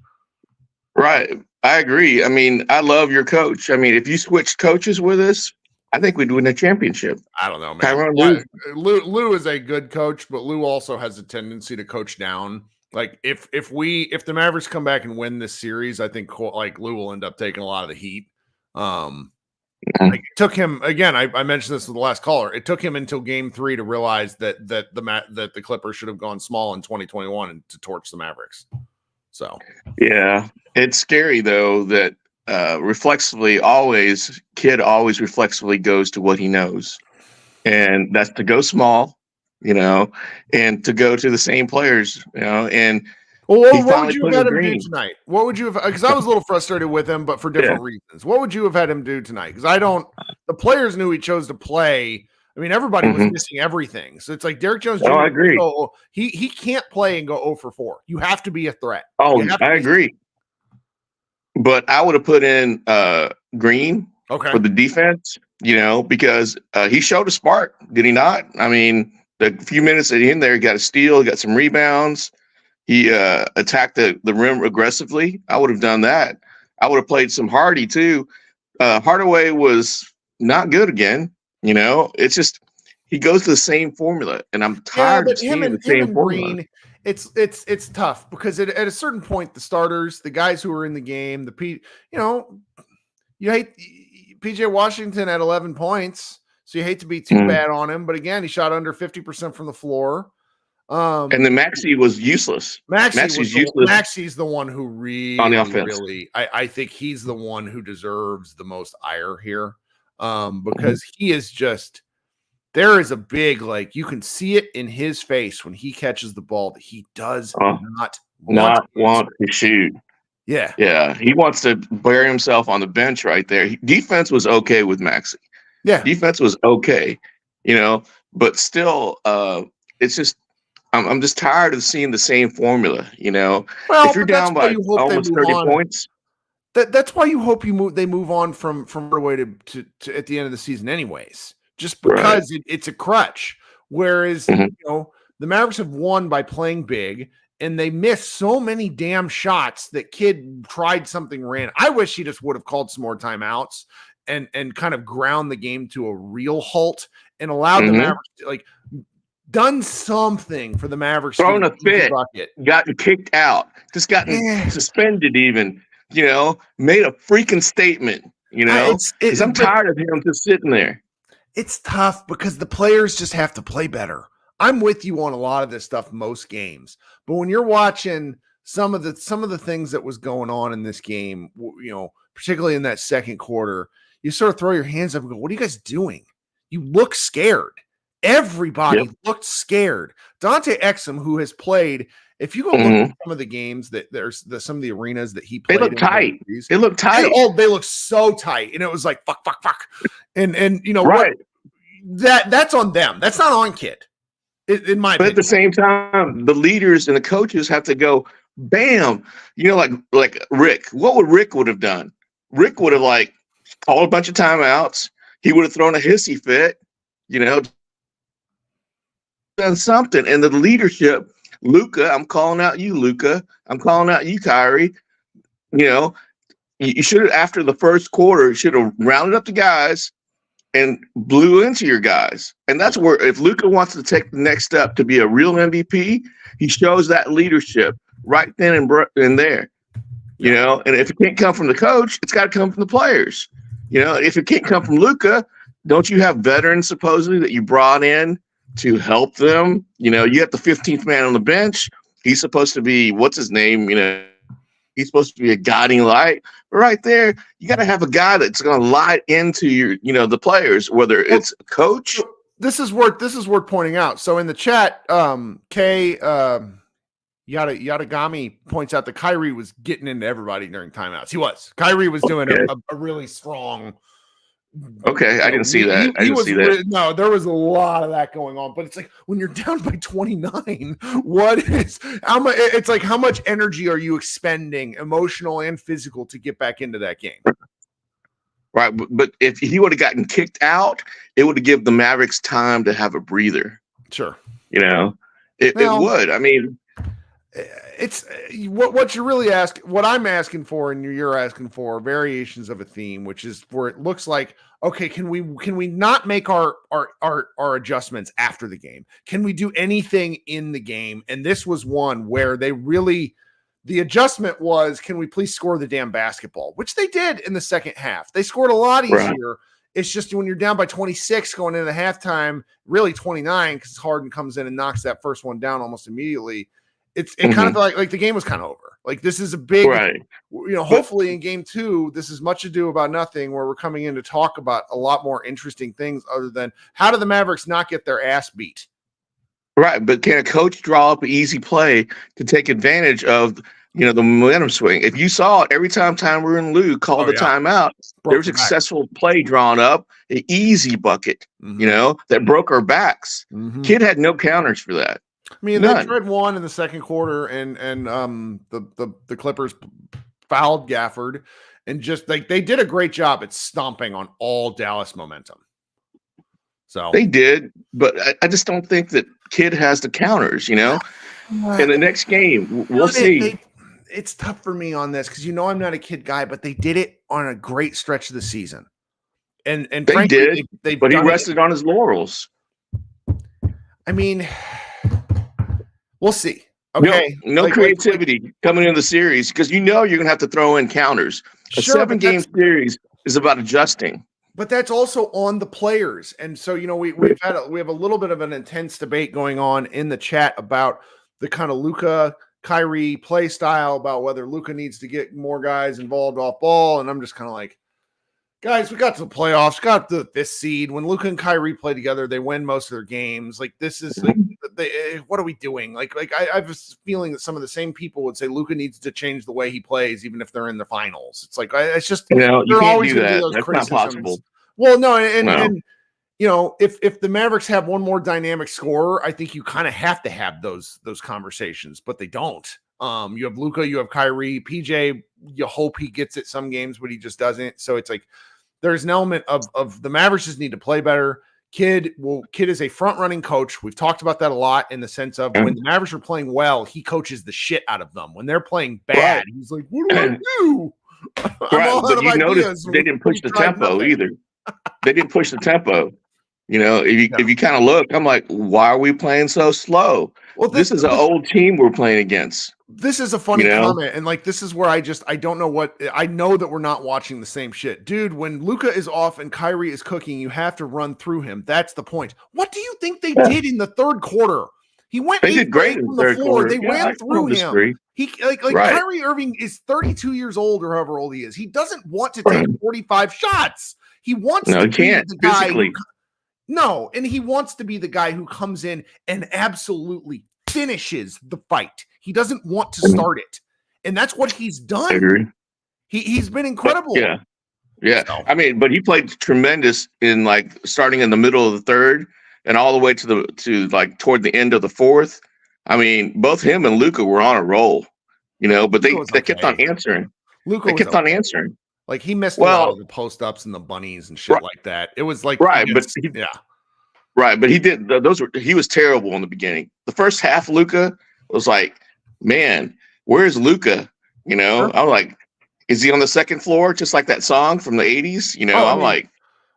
Speaker 5: Right. I agree. I mean, I love your coach. I mean, if you switched coaches with us, I think we'd win a championship.
Speaker 1: I don't know, man.
Speaker 5: Tyronn
Speaker 1: Lou is a good coach, but Lou also has a tendency to coach down. Like if the Mavericks come back and win this series, I think like Lou will end up taking a lot of the heat. Like it took him again. I mentioned this with the last caller. It took him until Game 3 to realize that the Clippers should have gone small in 2021 and to torch the Mavericks. So
Speaker 5: yeah, it's scary though that kid always reflexively goes to what he knows, and that's to go small, and to go to the same players, and.
Speaker 1: Well, what would you have had him do tonight? What would you have? Because I was a little frustrated with him, but for different reasons. What would you have had him do tonight? Because the players knew he chose to play. I mean, everybody was missing everything. So it's like Derrick Jones Jr.
Speaker 5: I agree.
Speaker 1: He can't play and go 0 for 4. You have to be a threat.
Speaker 5: Oh, I agree. But I would have put in Green for the defense, because he showed a spark, did he not? I mean, the few minutes that he in there, he got a steal, he got some rebounds. He attacked the rim aggressively. I would have done that. I would have played some Hardy too. Hardaway was not good again. It's just he goes to the same formula, and I'm tired of seeing the same formula.
Speaker 1: Green, it's tough because at a certain point, the starters, the guys who are in the game, you hate PJ Washington at 11 points, so you hate to be too bad on him. But again, he shot under 50% from the floor.
Speaker 5: And then Maxey was useless.
Speaker 1: Maxey's useless. Maxey's the one who really,
Speaker 5: on the offense.
Speaker 1: I think he's the one who deserves the most ire here, because he is just. There is a big, you can see it in his face when he catches the ball that he does not want
Speaker 5: to shoot.
Speaker 1: Yeah,
Speaker 5: yeah, he wants to bury himself on the bench right there. Defense was okay with Maxey.
Speaker 1: Yeah,
Speaker 5: defense was okay, but still, it's just. I'm just tired of seeing the same formula, Well, if you're down by almost 30 points,
Speaker 1: that's why you hope they move on from Hardaway to at the end of the season, anyways. Just because it's a crutch. Whereas the Mavericks have won by playing big, and they miss so many damn shots that kid tried something random. I wish he just would have called some more timeouts and kind of ground the game to a real halt and allowed the Mavericks to, done something for the Mavericks.
Speaker 5: Thrown a fit, gotten kicked out, just gotten suspended even, made a freaking statement, because I'm tired of him just sitting there.
Speaker 1: It's tough because the players just have to play better. I'm with you on a lot of this stuff most games, but when you're watching some of the things that was going on in this game, particularly in that second quarter, you sort of throw your hands up and go, what are you guys doing? You look scared. Everybody looked scared. Dante Exum, who has played, if you go look at some of the games that there's some of the arenas that he played,
Speaker 5: they look tight. They look tight.
Speaker 1: They look so tight, and it was like fuck, and what? That's on them. That's not on kid. In my opinion.
Speaker 5: But at the same time, the leaders and the coaches have to go, bam. Like Rick. What would have done? Rick would have called a bunch of timeouts. He would have thrown a hissy fit. Done something, and the leadership, Luka, I'm calling out you, Luka. I'm calling out you, Kyrie. You should have, after the first quarter, you should have rounded up the guys and blew into your guys. And that's where, if Luka wants to take the next step to be a real MVP, he shows that leadership right then and there. And if it can't come from the coach, it's got to come from the players. If it can't come from Luka, don't you have veterans supposedly that you brought in to help them? You have the 15th man on the bench. He's supposed to be, what's his name? He's supposed to be a guiding light. But right there, you got to have a guy that's going to light into your, the players, whether it's a coach.
Speaker 1: This is worth pointing out. So in the chat, Kay Yadagami points out that Kyrie was getting into everybody during timeouts. He was. Kyrie was doing a really strong.
Speaker 5: Okay, I didn't see that.
Speaker 1: No, there was a lot of that going on, but it's like when you're down by 29, how much energy are you expending, emotional and physical, to get back into that game?
Speaker 5: Right. But if he would have gotten kicked out, it would have given the Mavericks time to have a breather.
Speaker 1: Sure.
Speaker 5: It would. I mean,
Speaker 1: it's what you really ask. What I'm asking for, and you're asking for, variations of a theme, which is where it looks like, okay, can we not make our adjustments after the game? Can we do anything in the game? And this was one where they really, the adjustment was, can we please score the damn basketball? Which they did in the second half. They scored a lot easier. Right. It's just when you're down by 26 going into halftime, really 29, because Harden comes in and knocks that first one down almost immediately. It kind of like the game was kind of over. Like, this is a big, hopefully in game 2, this is much ado about nothing, where we're coming in to talk about a lot more interesting things other than how do the Mavericks not get their ass beat?
Speaker 5: Right. But can a coach draw up an easy play to take advantage of, the momentum swing? If you saw it every time Tyronn and Lue called the timeout, there was a successful play drawn up, an easy bucket, that broke our backs. Kid had no counters for that.
Speaker 1: I mean, they tried one in the second quarter, and the Clippers fouled Gafford, and just like they did a great job at stomping on all Dallas momentum. So
Speaker 5: they did, but I just don't think that Kid has the counters. In the next game, we'll see.
Speaker 1: It's tough for me on this because I'm not a Kid guy, but they did it on a great stretch of the season, and
Speaker 5: they
Speaker 1: frankly,
Speaker 5: did. But he rested on his laurels.
Speaker 1: I mean, we'll see. Okay,
Speaker 5: no creativity coming into the series because you're going to have to throw in counters. A 7-game series is about adjusting.
Speaker 1: But that's also on the players, and so we have a little bit of an intense debate going on in the chat about the kind of Luka Kyrie play style, about whether Luka needs to get more guys involved off ball, and I'm just kind of like, guys, we got to the playoffs, got this seed. When Luka and Kyrie play together, they win most of their games. Like, this is like, what are we doing? Like I have a feeling that some of the same people would say Luka needs to change the way he plays, even if they're in the finals. It's like, it's just,
Speaker 5: you can't do that. That's not possible.
Speaker 1: Well, no, and if the Mavericks have one more dynamic scorer, I think you kind of have to have those conversations, but they don't. You have Luka, you have Kyrie, PJ. You hope he gets it some games, but he just doesn't. So it's like there's an element of the Mavericks just need to play better. Kid is a front running coach. We've talked about that a lot in the sense of when the Mavericks are playing well, he coaches the shit out of them. When they're playing bad, he's like, "What do I do?"
Speaker 5: But you notice they didn't push the tempo either. They didn't push the tempo. If you kind of look, I'm like, why are we playing so slow? Well, this is an old team we're playing against.
Speaker 1: This is a funny comment, and like this is where I don't know what I know that we're not watching the same shit, dude. When Luka is off and Kyrie is cooking, you have to run through him. That's the point. What do you think they did in the third quarter? He went.
Speaker 5: They did great
Speaker 1: from
Speaker 5: the
Speaker 1: the floor.
Speaker 5: Quarter.
Speaker 1: They ran through him. He Kyrie Irving is 32 years old or however old he is. He doesn't want to take 45 shots. He wants to be the guy. And he wants to be the guy who comes in and absolutely finishes the fight. He doesn't want to start it. And that's what he's done.
Speaker 5: I agree.
Speaker 1: He's been incredible.
Speaker 5: Yeah. So. I mean, but he played tremendous in starting in the middle of the third and all the way to toward the end of the fourth. I mean, both him and Luka were on a roll, but they kept on answering.
Speaker 1: Luka
Speaker 5: kept on answering.
Speaker 1: Like, he missed a lot of the post-ups and the bunnies and shit like that. It was like,
Speaker 5: but he did he was terrible in the beginning. The first half, Luka was like, man, where's Luka? I'm like, is he on the second floor? Just like that song from the 80s,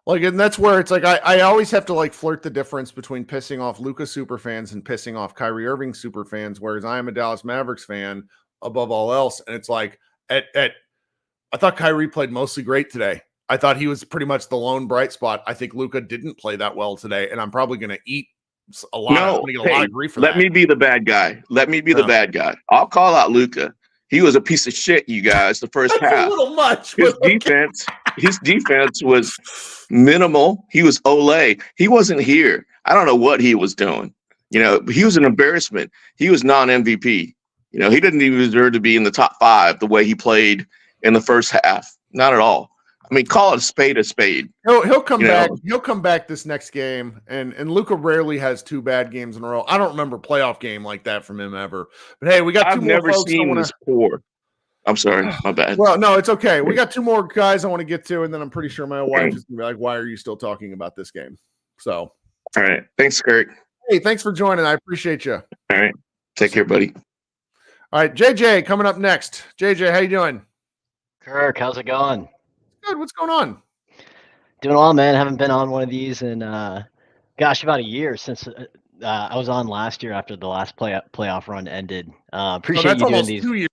Speaker 1: and that's where it's like, I always have to flirt the difference between pissing off Luka super fans and pissing off Kyrie Irving super fans. Whereas I am a Dallas Mavericks fan above all else. And it's like I thought Kyrie played mostly great today. I thought he was pretty much the lone bright spot. I think Luka didn't play that well today, and I'm probably going to eat a lot. I'm going to get a lot of grief for that.
Speaker 5: Let me be the bad guy. The bad guy. I'll call out Luka. He was a piece of shit, you guys, the first half.
Speaker 1: A little much.
Speaker 5: His defense was minimal. He was Olay. He wasn't here. I don't know what he was doing. He was an embarrassment. He was non-MVP. He didn't even deserve to be in the top 5 the way he played in the first half. Not at all. I mean, call it a spade a spade.
Speaker 1: He'll come back. He'll come back this next game. And Luka rarely has 2 bad games in a row. I don't remember a playoff game like that from him ever. But hey, we got 2 more folks.
Speaker 5: I've never seen this poor. I'm sorry, my bad.
Speaker 1: Well, no, it's okay. We got 2 more guys I want to get to, and then I'm pretty sure my wife is going to be like, why are you still talking about this game? So,
Speaker 5: all right. Thanks, Kirk.
Speaker 1: Hey, thanks for joining. I appreciate you.
Speaker 5: All right. Take care, buddy.
Speaker 1: All right, JJ coming up next. JJ, how you doing?
Speaker 6: Kirk, how's it going?
Speaker 1: Good. What's going on?
Speaker 6: Doing well, man. Haven't been on one of these in, gosh, about a year since I was on last year after the last playoff run ended. Appreciate you doing these.
Speaker 1: 2 years.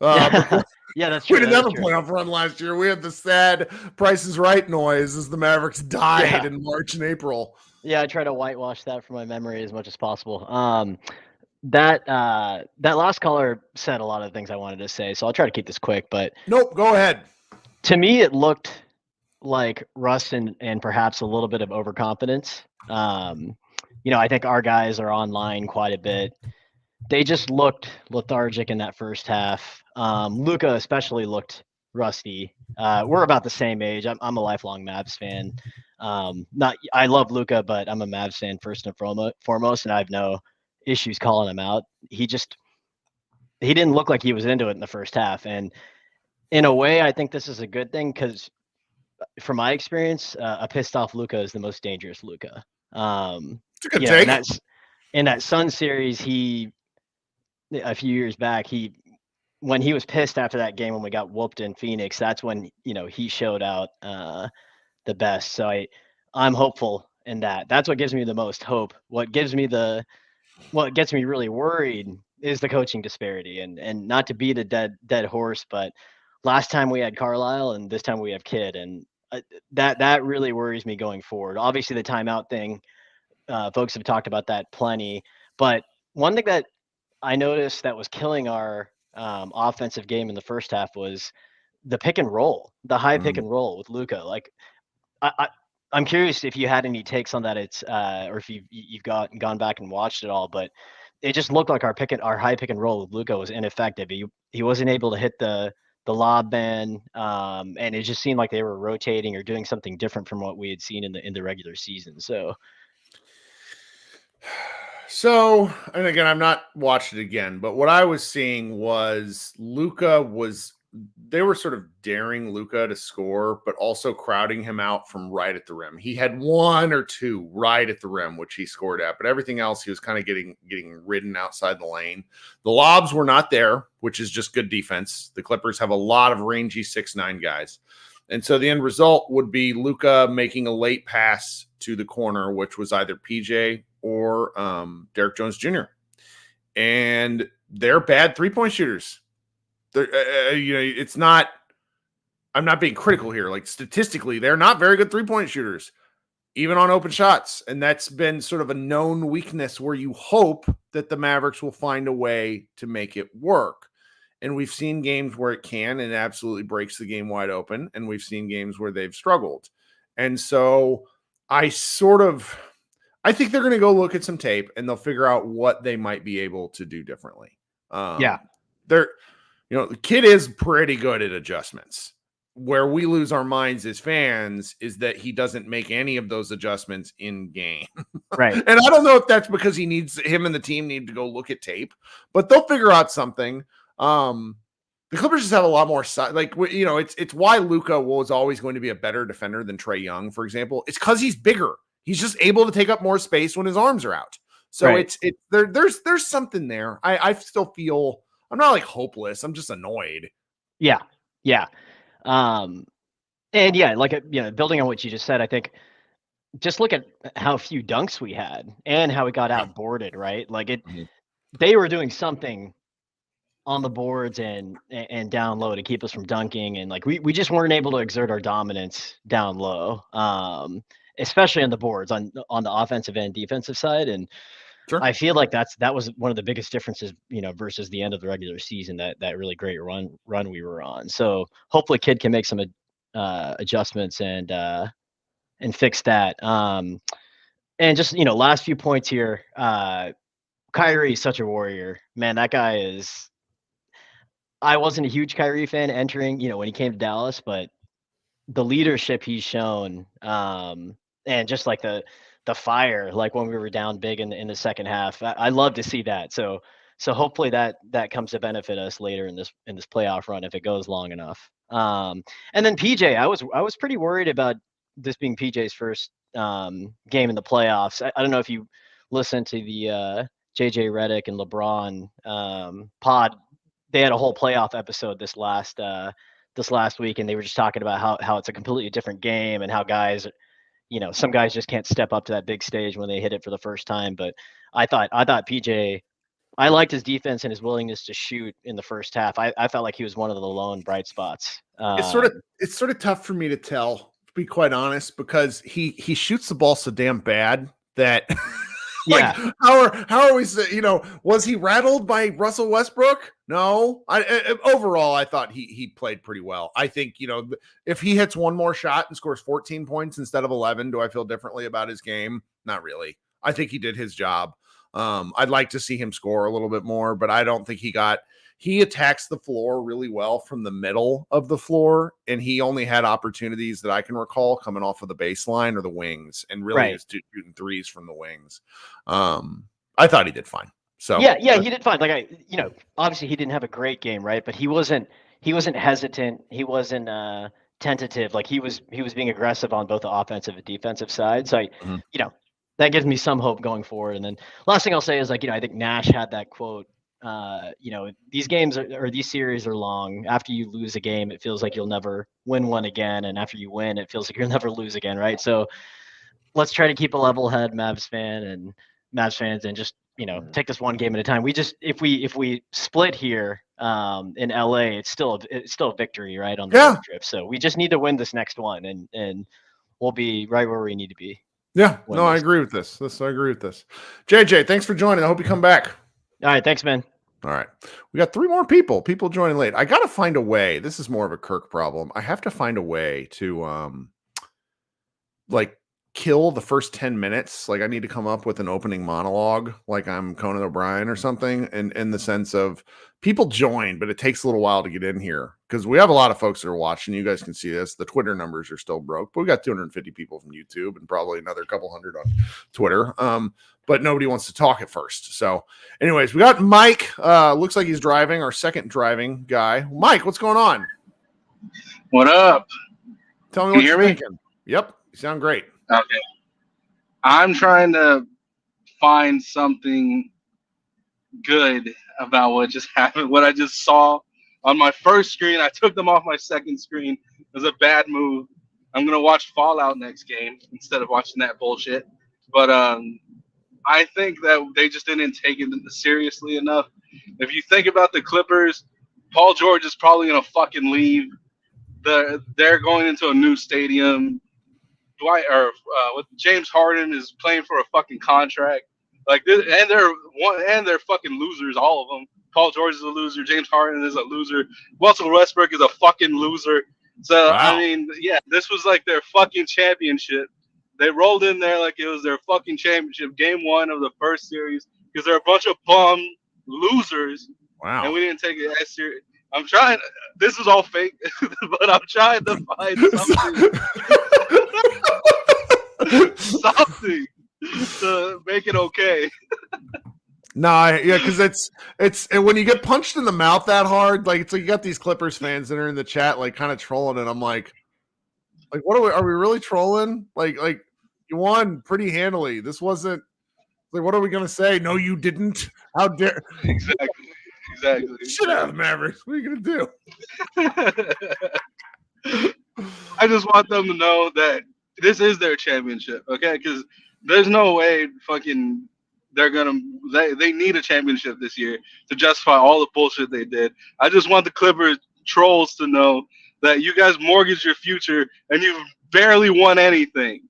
Speaker 6: Yeah, that's true.
Speaker 1: We didn't have a playoff run last year. We had the sad Price is Right noise as the Mavericks died in March and April.
Speaker 6: Yeah, I try to whitewash that from my memory as much as possible. That last caller said a lot of things I wanted to say, so I'll try to keep this quick. But
Speaker 1: nope, go ahead.
Speaker 6: To me, it looked like rust and perhaps a little bit of overconfidence. I think our guys are online quite a bit. They just looked lethargic in that first half. Luka especially looked rusty. We're about the same age. I'm a lifelong Mavs fan. I love Luka, but I'm a Mavs fan first and foremost, and I have no issues calling him out. He didn't look like he was into it in the first half, and in a way, I think this is a good thing because, from my experience, a pissed off Luka is the most dangerous Luka.
Speaker 1: It's a good take.
Speaker 6: In that Sun series, a few years back, when he was pissed after that game when we got whooped in Phoenix, that's when he showed out the best. So I'm hopeful in that. That's what gives me the most hope. What gets me really worried is the coaching disparity, and not to beat a dead horse, but last time we had Carlisle and this time we have Kidd, and that really worries me going forward. Obviously, the timeout thing, folks have talked about that plenty, but one thing that I noticed that was killing our offensive game in the first half was the pick and roll, the high pick and roll with Luka. Like, I'm curious if you had any takes on that. It's or if you've gone back and watched it all, but it just looked like our high pick and roll with Luka was ineffective. He wasn't able to hit the lob ban, and it just seemed like they were rotating or doing something different from what we had seen in the regular season.
Speaker 1: So, and again, I've not watched it again, but what I was seeing was they were sort of daring Luka to score, but also crowding him out from right at the rim. He had 1 or 2 right at the rim, which he scored at, but everything else he was kind of getting ridden outside the lane. The lobs were not there, which is just good defense. The Clippers have a lot of rangy 6'9" guys. And so the end result would be Luka making a late pass to the corner, which was either PJ or Derek Jones Jr. And they're bad 3-point shooters. It's not, I'm not being critical here. Like, statistically, they're not very good 3-point shooters, even on open shots. And that's been sort of a known weakness where you hope that the Mavericks will find a way to make it work. And we've seen games where it can and it absolutely breaks the game wide open. And we've seen games where they've struggled. And so I think they're going to go look at some tape and they'll figure out what they might be able to do differently. The kid is pretty good at adjustments. Where we lose our minds as fans is that he doesn't make any of those adjustments in game.
Speaker 6: Right.
Speaker 1: And I don't know if that's because him and the team need to go look at tape, but they'll figure out something. The Clippers just have a lot more size. Like, it's why Luka was always going to be a better defender than Trae Young, for example. It's because he's bigger. He's just able to take up more space when his arms are out. So right. There's something there. I still feel I'm not like hopeless. I'm just annoyed.
Speaker 6: Yeah. And yeah, building on what you just said, I think just look at how few dunks we had and how it got outboarded, right? Like they were doing something on the boards and down low to keep us from dunking. And like, we just weren't able to exert our dominance down low, especially on the boards on the offensive and defensive side. And sure. I feel like that was one of the biggest differences, versus the end of the regular season, that really great run we were on. So hopefully Kidd can make some adjustments and fix that. And just, last few points here, Kyrie is such a warrior, man. That guy is, I wasn't a huge Kyrie fan entering, when he came to Dallas, but the leadership he's shown, and just like the fire, like when we were down big in the second half, I love to see that. So So hopefully that comes to benefit us later in this playoff run if it goes long enough. And then PJ, I was pretty worried about this being PJ's first game in the playoffs. I don't know if you listened to the JJ Redick and LeBron pod. They had a whole playoff episode this last week, and they were just talking about how it's a completely different game and how guys, some guys just can't step up to that big stage when they hit it for the first time. But I thought PJ, I liked his defense and his willingness to shoot in the first half. I felt like he was one of the lone bright spots.
Speaker 1: It's sort of tough for me to tell, to be quite honest, because he shoots the ball so damn bad that like,
Speaker 6: yeah.
Speaker 1: How are we? Was he rattled by Russell Westbrook? No. Overall, I thought he played pretty well. I think if he hits one more shot and scores 14 points instead of 11, do I feel differently about his game? Not really. I think he did his job. I'd like to see him score a little bit more, but I don't think he attacks the floor really well from the middle of the floor, and he only had opportunities that I can recall coming off of the baseline or the wings, and really just shooting threes from the wings. I thought he did fine. So
Speaker 6: yeah, he did fine. Like obviously he didn't have a great game, right? But he wasn't hesitant. He wasn't tentative. Like he was being aggressive on both the offensive and defensive side. So that gives me some hope going forward. And then last thing I'll say is I think Nash had that quote. These games or these series are long. After you lose a game, it feels like you'll never win one again, and after you win, it feels like you'll never lose again, right? So let's try to keep a level head, Mavs fans, and just take this one game at a time. We just if we split here in LA, it's still a victory, right, on the road trip. So we just need to win this next one, and we'll be right where we need to be.
Speaker 1: Yeah, no, I agree with this. I agree with this. JJ, thanks for joining. I hope you come back.
Speaker 6: All right, thanks, man.
Speaker 1: All right. We got 3 more people joining late. I got to find a way. This is more of a Kirk problem. I have to find a way to kill the first 10 minutes. Like I need to come up with an opening monologue, like I'm Conan O'Brien or something, and in the sense of people join, but it takes a little while to get in here because we have a lot of folks that are watching. You guys can see this. The Twitter numbers are still broke, but we got 250 people from YouTube and probably another couple hundred on Twitter. But nobody wants to talk at first. So anyways, we got Mike. Looks like he's driving, our second driving guy. Mike, what's going on?
Speaker 7: What up?
Speaker 1: Tell me what you're thinking. Yep. You sound great.
Speaker 7: Okay. I'm trying to find something good about what just happened. What I just saw on my first screen. I took them off my second screen. It was a bad move. I'm going to watch Fallout next game instead of watching that bullshit. But I think that they just didn't take it seriously enough. If you think about the Clippers, Paul George is probably going to fucking leave. They're going into a new stadium. James Harden is playing for a fucking contract, like this, and they're fucking losers, all of them. Paul George is a loser. James Harden is a loser. Russell Westbrook is a fucking loser. So wow. I mean, yeah, this was like their fucking championship. They rolled in there like it was their fucking championship, game 1 of the first series, because they're a bunch of bum losers.
Speaker 1: Wow.
Speaker 7: And we didn't take it as serious. I'm trying. This is all fake, but I'm trying to find something to make it okay.
Speaker 1: Because it's when you get punched in the mouth that hard, like it's like you got these Clippers fans that are in the chat, like kind of trolling, and I'm like what are we really trolling? Like you won pretty handily. This wasn't like, what are we gonna say? No, you didn't. How dare?
Speaker 7: Exactly.
Speaker 1: Shit out of the Mavericks. What are you gonna
Speaker 7: do? I just want them to know that this is their championship, okay? Because there's no way fucking they need a championship this year to justify all the bullshit they did. I just want the Clippers trolls to know that you guys mortgaged your future and you've barely won anything.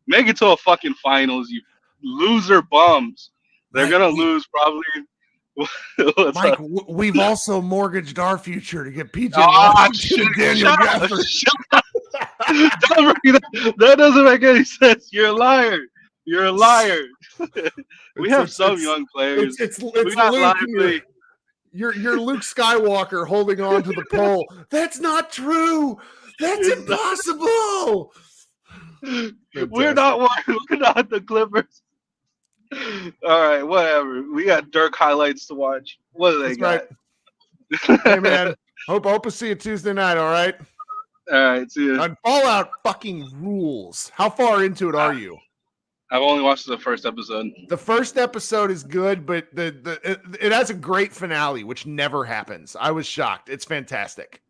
Speaker 7: Make it to a fucking finals, you loser bums. They're gonna lose probably.
Speaker 1: Mike, we've also mortgaged our future to get PJ.
Speaker 7: That doesn't make any sense. You're a liar. We have some young players.
Speaker 1: It's Luke. You're Luke Skywalker holding on to the pole. That's not true. That's impossible.
Speaker 7: We're not the Clippers. All right, whatever. We got Dirk highlights to watch. What do they
Speaker 1: That's
Speaker 7: got?
Speaker 1: right. Hey, man. Hope to see you Tuesday night, all right?
Speaker 7: All right, see ya.
Speaker 1: And Fallout fucking rules. How far into it are you?
Speaker 7: I've only watched the first episode.
Speaker 1: The first episode is good, but it has a great finale, which never happens. I was shocked. It's fantastic.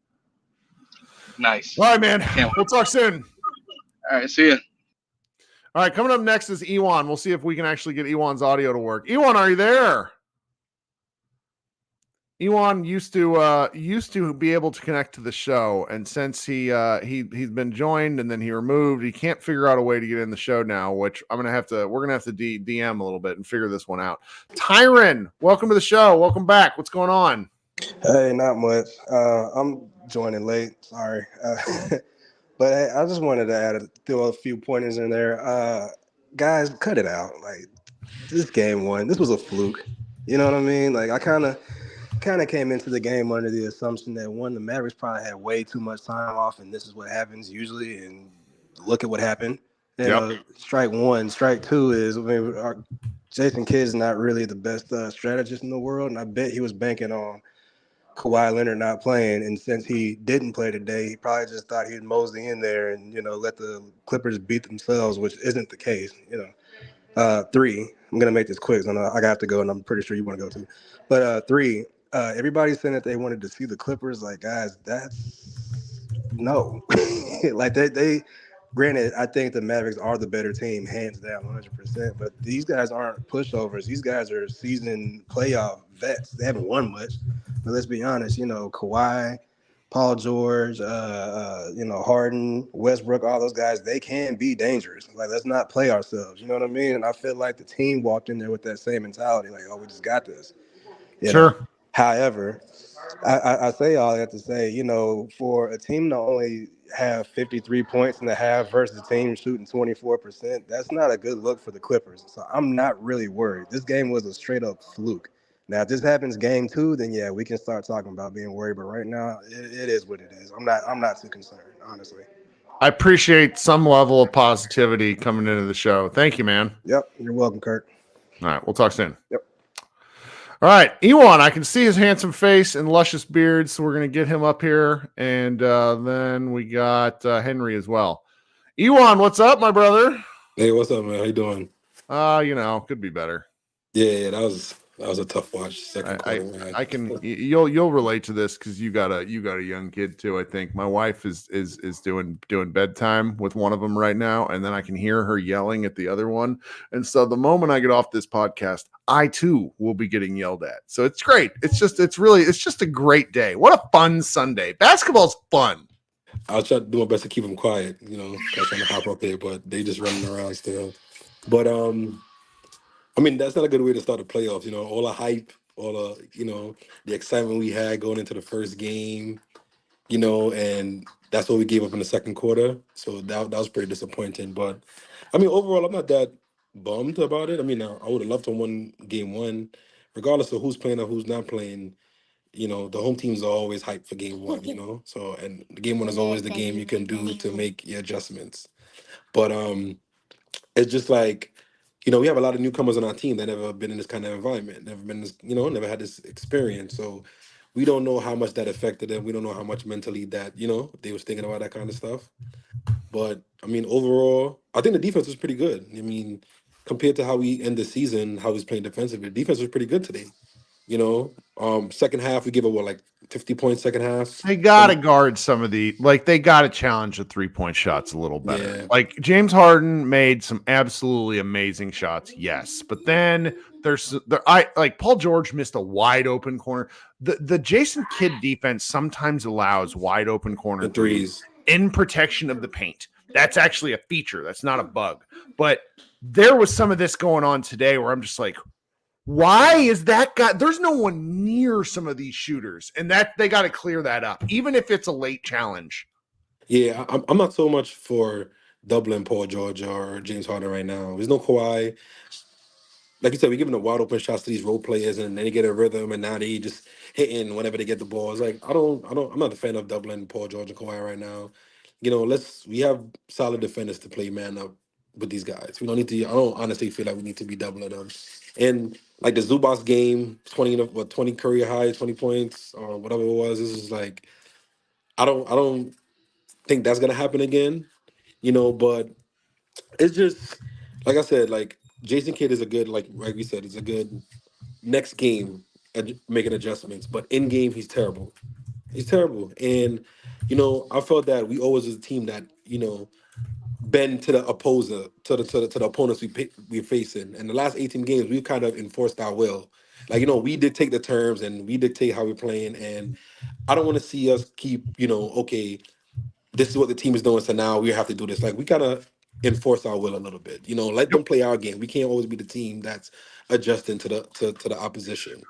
Speaker 7: Nice.
Speaker 1: All right, man. We'll talk soon.
Speaker 7: All right, see ya.
Speaker 1: All right, coming up next is Ewan. We'll see if we can actually get Ewan's audio to work. Ewan, are you there? Ewan used to be able to connect to the show, and since he's been joined and then he removed, he can't figure out a way to get in the show now. Which we're gonna have to DM a little bit and figure this one out. Tyron, welcome to the show. Welcome back. What's going on?
Speaker 8: Hey, not much. I'm joining late. Sorry. But hey, I just wanted to throw a few pointers in there. Guys, cut it out. Like, this game one, this was a fluke. You know what I mean? Like, I kind of came into the game under the assumption that the Mavericks probably had way too much time off, and this is what happens usually. And look at what happened. You know, strike one, strike two is, Jason Kidd's not really the best strategist in the world, and I bet he was banking on Kawhi Leonard not playing, and since he didn't play today, he probably just thought he'd mosey in there and let the Clippers beat themselves, which isn't the case. Three. I'm gonna make this quick. I have to go, and I'm pretty sure you want to go too. But three. Everybody's saying that they wanted to see the Clippers. Like, guys, that's no. Like they. Granted, I think the Mavericks are the better team, hands down, 100%. But these guys aren't pushovers. These guys are seasoned playoff vets. They haven't won much. But let's be honest, Kawhi, Paul George, Harden, Westbrook, all those guys, they can be dangerous. Like, let's not play ourselves. You know what I mean? And I feel like the team walked in there with that same mentality, like, oh, we just got this.
Speaker 1: Sure.
Speaker 8: However, I say all that to say, for a team to only have 53 points in the half versus a team shooting 24%, that's not a good look for the Clippers. So I'm not really worried. This game was a straight up fluke. Now, if this happens game two, then yeah, we can start talking about being worried. But right now, it is what it is. I'm not too concerned, honestly.
Speaker 1: I appreciate some level of positivity coming into the show. Thank you, man.
Speaker 8: Yep, you're welcome, Kirk.
Speaker 1: All right, we'll talk soon.
Speaker 8: Yep.
Speaker 1: All right, Ewan, I can see his handsome face and luscious beard, so we're going to get him up here. And then we got Henry as well. Ewan, what's up, my brother?
Speaker 9: Hey, what's up, man? How you doing?
Speaker 1: Could be better.
Speaker 9: Yeah, that was a tough watch. Second quarter.
Speaker 1: I can you'll relate to this because you got a young kid too. I think my wife is doing bedtime with one of them right now, and then I can hear her yelling at the other one. And so the moment I get off this podcast, I too will be getting yelled at. So it's great. It's just a great day. What a fun Sunday. Basketball's fun.
Speaker 9: I'll try to do my best to keep them quiet. Trying to hop up here, but they just running around still. But that's not a good way to start the playoffs. All the hype, all the the excitement we had going into the first game, and that's what we gave up in the second quarter. So that was pretty disappointing. But overall, I'm not that bummed about it. I would have loved to win game one, regardless of who's playing or who's not playing. The home teams are always hyped for game one, So, and the game one is always the game you can do to make your adjustments. But it's just like, we have a lot of newcomers on our team that never been in this kind of environment, never had this experience. So we don't know how much that affected them. We don't know how much mentally that, they was thinking about that kind of stuff. But overall, I think the defense was pretty good. Compared to how we end the season, how he's playing defensively, the defense was pretty good today. Second half, we give it 50 points second half.
Speaker 1: They got to guard some of they got to challenge the 3-point shots a little better.
Speaker 9: Yeah.
Speaker 1: Like, James Harden made some absolutely amazing shots. Yes. But then Paul George missed a wide open corner. The Jason Kidd defense sometimes allows wide open corner
Speaker 9: threes
Speaker 1: in protection of the paint. That's actually a feature. That's not a bug. But there was some of this going on today where I'm just like, why is that guy? There's no one near some of these shooters, and that they got to clear that up, even if it's a late challenge.
Speaker 9: Yeah, I'm not so much for doubling Paul George or James Harden right now. There's no Kawhi. Like you said, we're giving the wide open shots to these role players, and then they get a rhythm, and now they just hitting whenever they get the ball. It's like I'm not a fan of doubling Paul George and Kawhi right now. We have solid defenders to play man up. with these guys. We don't need to. I don't honestly feel like we need to be doubling them. And like the Zubac game, 20 career high, 20 points or whatever it was. This is like I don't think that's gonna happen again. But it's just like I said, like Jason Kidd is a good, like we said, is a good next game making adjustments. But in game, he's terrible. He's terrible. And I felt that we always was a team that bend to the opposer, to the opponents we're facing. And the last 18 games, we've kind of enforced our will. Like, we dictate the terms and we dictate how we're playing. And I don't want to see us keep, okay, this is what the team is doing, so now we have to do this. Like, we gotta enforce our will a little bit. Let them play our game. We can't always be the team that's adjusting to the opposition.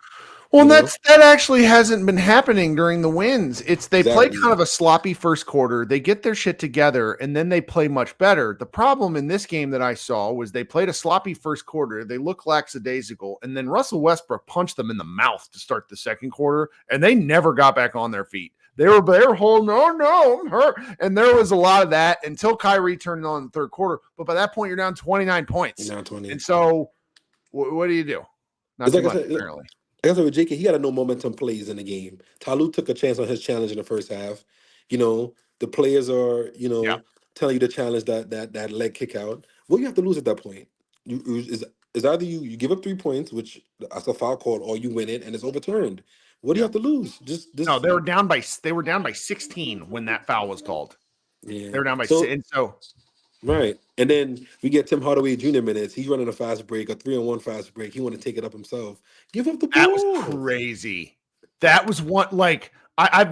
Speaker 1: Well, that actually hasn't been happening during the wins. They play
Speaker 9: Exactly.
Speaker 1: kind of a sloppy first quarter. They get their shit together, and then they play much better. The problem in this game that I saw was they played a sloppy first quarter. They looked lackadaisical, and then Russell Westbrook punched them in the mouth to start the second quarter, and they never got back on their feet. They were holding, no, I'm hurt. And there was a lot of that until Kyrie turned on in the third quarter. But by that point, you're down 29 points.
Speaker 9: You're down 20.
Speaker 1: And so what do you do? Not
Speaker 9: It's
Speaker 1: too
Speaker 9: like I
Speaker 1: much,
Speaker 9: said,
Speaker 1: apparently.
Speaker 9: I guess with JK, he got no momentum plays in the game. Tyloo took a chance on his challenge in the first half. The players are, telling you to challenge that leg kick out. What do you have to lose at that point? Is either you give up 3 points, which that's a foul call, or you win it and it's overturned. What do you have to lose?
Speaker 1: No, they were down by 16 when that foul was called.
Speaker 9: Yeah.
Speaker 1: They were down by 6.
Speaker 9: Right. And then we get Tim Hardaway Jr. minutes. He's running a fast break, a 3-on-1 fast break. He want to take it up himself. Give up the ball.
Speaker 1: That was crazy. That was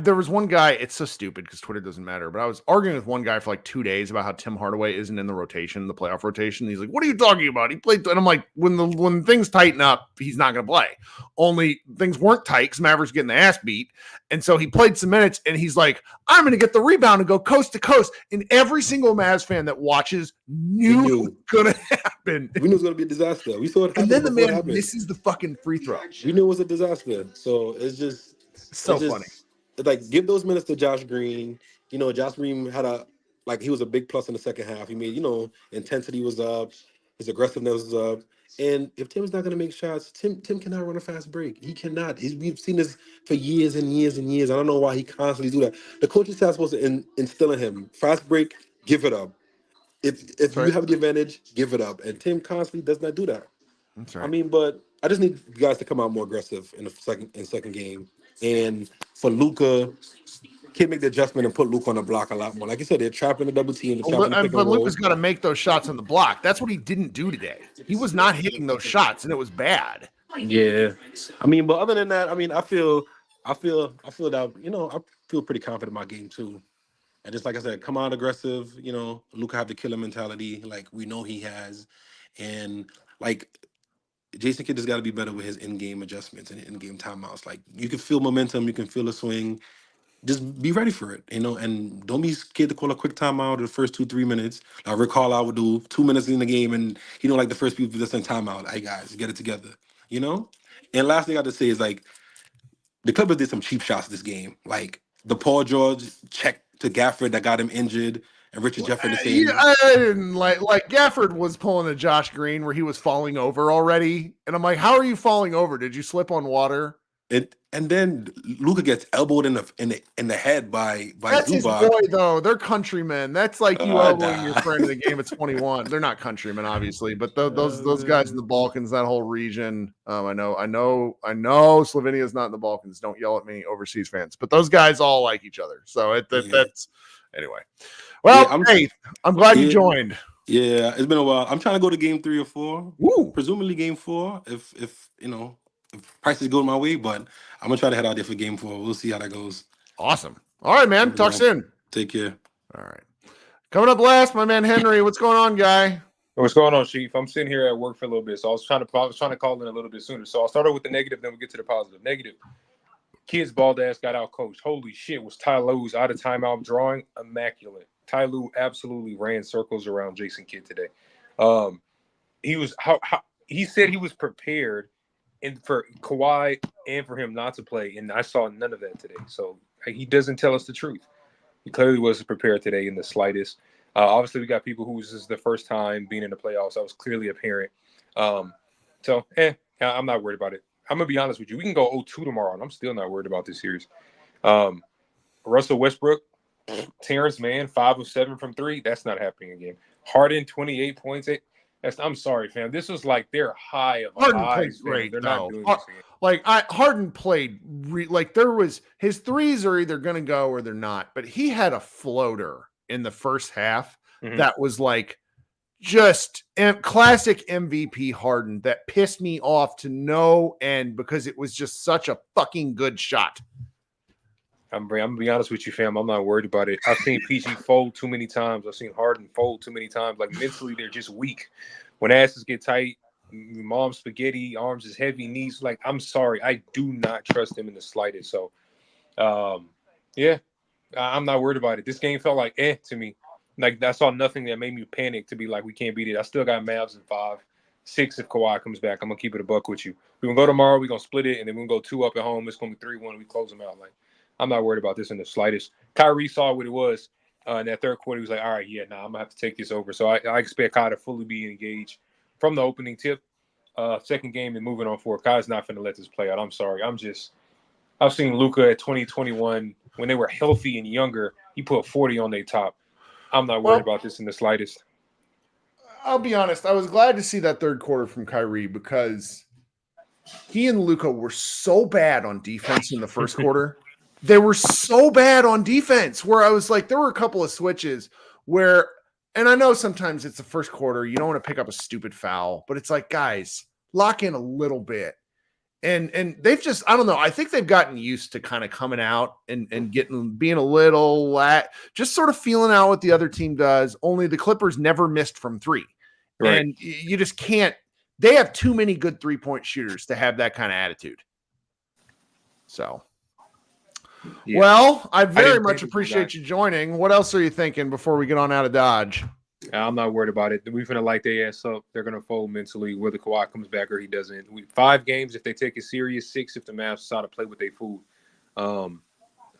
Speaker 1: there was one guy, it's so stupid because Twitter doesn't matter, but I was arguing with one guy for like 2 days about how Tim Hardaway isn't in the rotation, the playoff rotation. He's like, what are you talking about? He played, and I'm like, when things tighten up, he's not going to play. Only things weren't tight because Mavericks getting the ass beat. And so he played some minutes and he's like, I'm going to get the rebound and go coast to coast. And every single Mavs fan that watches knew it was going to happen.
Speaker 9: We knew it was going to be a disaster. We saw it happen.
Speaker 1: And then the man misses the fucking free throw.
Speaker 9: We knew it was a disaster. So it's just
Speaker 1: funny.
Speaker 9: Like, give those minutes to Josh Green. Josh Green he was a big plus in the second half. He made, intensity was up, his aggressiveness was up. And if Tim's not going to make shots, Tim cannot run a fast break. He cannot. We've seen this for years and years and years. I don't know why he constantly do that. The coaching staff supposed to instill in him fast break, give it up. If you have the advantage, give it up. And Tim constantly does not do that.
Speaker 1: That's right.
Speaker 9: I mean, but I just need you guys to come out more aggressive in the second game. And for Luka, can make the adjustment and put Luka on the block a lot more. Like you said, they're trapping the double team.
Speaker 1: But Luka's got to make those shots on the block. That's what he didn't do today. He was not hitting those shots, and it was bad.
Speaker 9: Yeah, I mean, but other than that, I mean, I feel that I feel pretty confident in my game too. And just like I said, come out aggressive. Luka have the killer mentality, like we know he has, and like Jason Kidd has got to be better with his in-game adjustments and in-game timeouts. Like, you can feel momentum, you can feel the swing. Just be ready for it, and don't be scared to call a quick timeout in the first 2-3 minutes. Like Rick Carlisle would do 2 minutes in the game, and he don't like the first people just in timeout. Hey guys, get it together, And last thing I have to say is, like, the Clippers did some cheap shots this game, like the Paul George check to Gafford that got him injured. And Richard Jefferson.
Speaker 1: I didn't like Gafford was pulling a Josh Green where he was falling over already. And I'm like, how are you falling over? Did you slip on water?
Speaker 9: And then Luka gets elbowed in the head by
Speaker 1: That's
Speaker 9: Zubac.
Speaker 1: His boy, though. They're countrymen. That's like you elbowing your friend in the game at 21. They're not countrymen, obviously, but those guys in the Balkans, that whole region. I know Slovenia is not in the Balkans. Don't yell at me, overseas fans. But those guys all like each other. So that's anyway. Well, I'm glad you joined.
Speaker 9: Yeah, it's been a while. I'm trying to go to game 3 or 4.
Speaker 1: Woo.
Speaker 9: Presumably game 4, if prices go my way, but I'm gonna try to head out there for game 4. We'll see how that goes.
Speaker 1: Awesome. All right, man. Talk soon.
Speaker 9: Take care.
Speaker 1: All right. Coming up last, my man Henry. What's going on, guy?
Speaker 10: What's going on, Chief? I'm sitting here at work for a little bit, so I was trying to call in a little bit sooner. So I'll start off with the negative, then we'll get to the positive. Negative. Kids bald ass got out coached. Holy shit, was Ty Lue's out of timeout drawing immaculate. Ty Lue absolutely ran circles around Jason Kidd today. He said he was prepared for Kawhi and for him not to play, and I saw none of that today. So he doesn't tell us the truth. He clearly wasn't prepared today in the slightest. Obviously, we got people whose is the first time being in the playoffs. That was clearly apparent. I'm not worried about it. I'm going to be honest with you. We can go 0-2 tomorrow, and I'm still not worried about this series. Russell Westbrook, Terrence Mann, 5 of 7 from 3. That's not happening again. Harden, 28 points. I'm sorry, fam. This was like their high of
Speaker 1: Harden
Speaker 10: highs,
Speaker 1: played
Speaker 10: fam.
Speaker 1: great.
Speaker 10: They're
Speaker 1: though.
Speaker 10: not doing this again.
Speaker 1: Like Harden played there was his threes are either going to go or they're not. But he had a floater in the first half that was like just classic MVP Harden that pissed me off to no end because it was just such a fucking good shot.
Speaker 10: I'm gonna be honest with you, fam. I'm not worried about it. I've seen PG fold too many times. I've seen Harden fold too many times. Like mentally, they're just weak. When asses get tight, mom's spaghetti, arms is heavy, knees. Like, I'm sorry, I do not trust him in the slightest. So, I'm not worried about it. This game felt like to me. Like, I saw nothing that made me panic to be like, we can't beat it. I still got Mavs in 5, 6 if Kawhi comes back. I'm gonna keep it a buck with you. We're gonna go tomorrow. We're gonna split it, and then we're gonna go 2 up at home. It's gonna be 3-1. We close them out. Like, I'm not worried about this in the slightest. Kyrie saw what it was in that third quarter. He was like, all right, I'm gonna have to take this over. So I expect Kai to fully be engaged from the opening tip, second game, and moving on forward. Kai's not gonna let this play out. I'm sorry. I've seen Luka at 2021 when they were healthy and younger. He put 40 on their top. I'm not worried about this in the slightest.
Speaker 1: I'll be honest. I was glad to see that third quarter from Kyrie because he and Luka were so bad on defense in the first quarter. They were so bad on defense where I was like, there were a couple of switches where, and I know sometimes it's the first quarter. You don't want to pick up a stupid foul, but it's like, guys, lock in a little bit. And they've just, I don't know. I think they've gotten used to kind of coming out and being a little just sort of feeling out what the other team does. Only the Clippers never missed from 3. Right. And you just can't, they have too many good 3-point shooters to have that kind of attitude. So, well, I very much appreciate you joining. What else are you thinking before we get on out of Dodge?
Speaker 10: I'm not worried about it. We're going to light their ass up. They're going to fold mentally, whether Kawhi comes back or he doesn't. 5 games if they take it serious, 6 if the Mavs decide to play with their food. I'm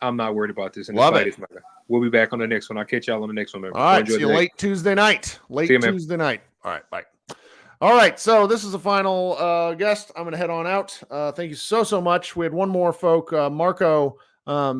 Speaker 10: not worried about this in the slightest matter. We'll be back on the next one. I'll catch y'all on the next one, man.
Speaker 1: All right, see you late Tuesday night. Tuesday night. All right, bye. All right, so this is the final guest. I'm going to head on out. Thank you so much. We had one more folk. Marco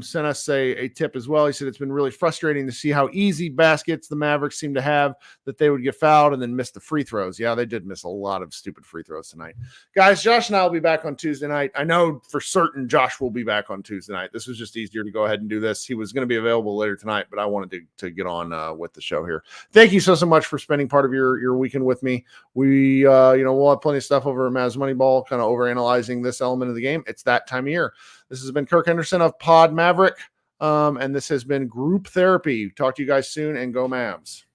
Speaker 1: sent us a tip as well. He said it's been really frustrating to see how easy baskets the Mavericks seem to have, that they would get fouled and then miss the free throws. Yeah, they did miss a lot of stupid free throws tonight. Guys, Josh and I will be back on Tuesday night. I know for certain Josh will be back on Tuesday night. This was just easier to go ahead and do this. He was going to be available later tonight, but I wanted to get on with the show here. Thank you so much for spending part of your weekend with me. We, we'll have plenty of stuff over at Mavs Moneyball, kind of overanalyzing this element of the game. It's that time of year. This has been Kirk Henderson of Pod Maverick, and this has been Group Therapy. Talk to you guys soon, and go Mavs.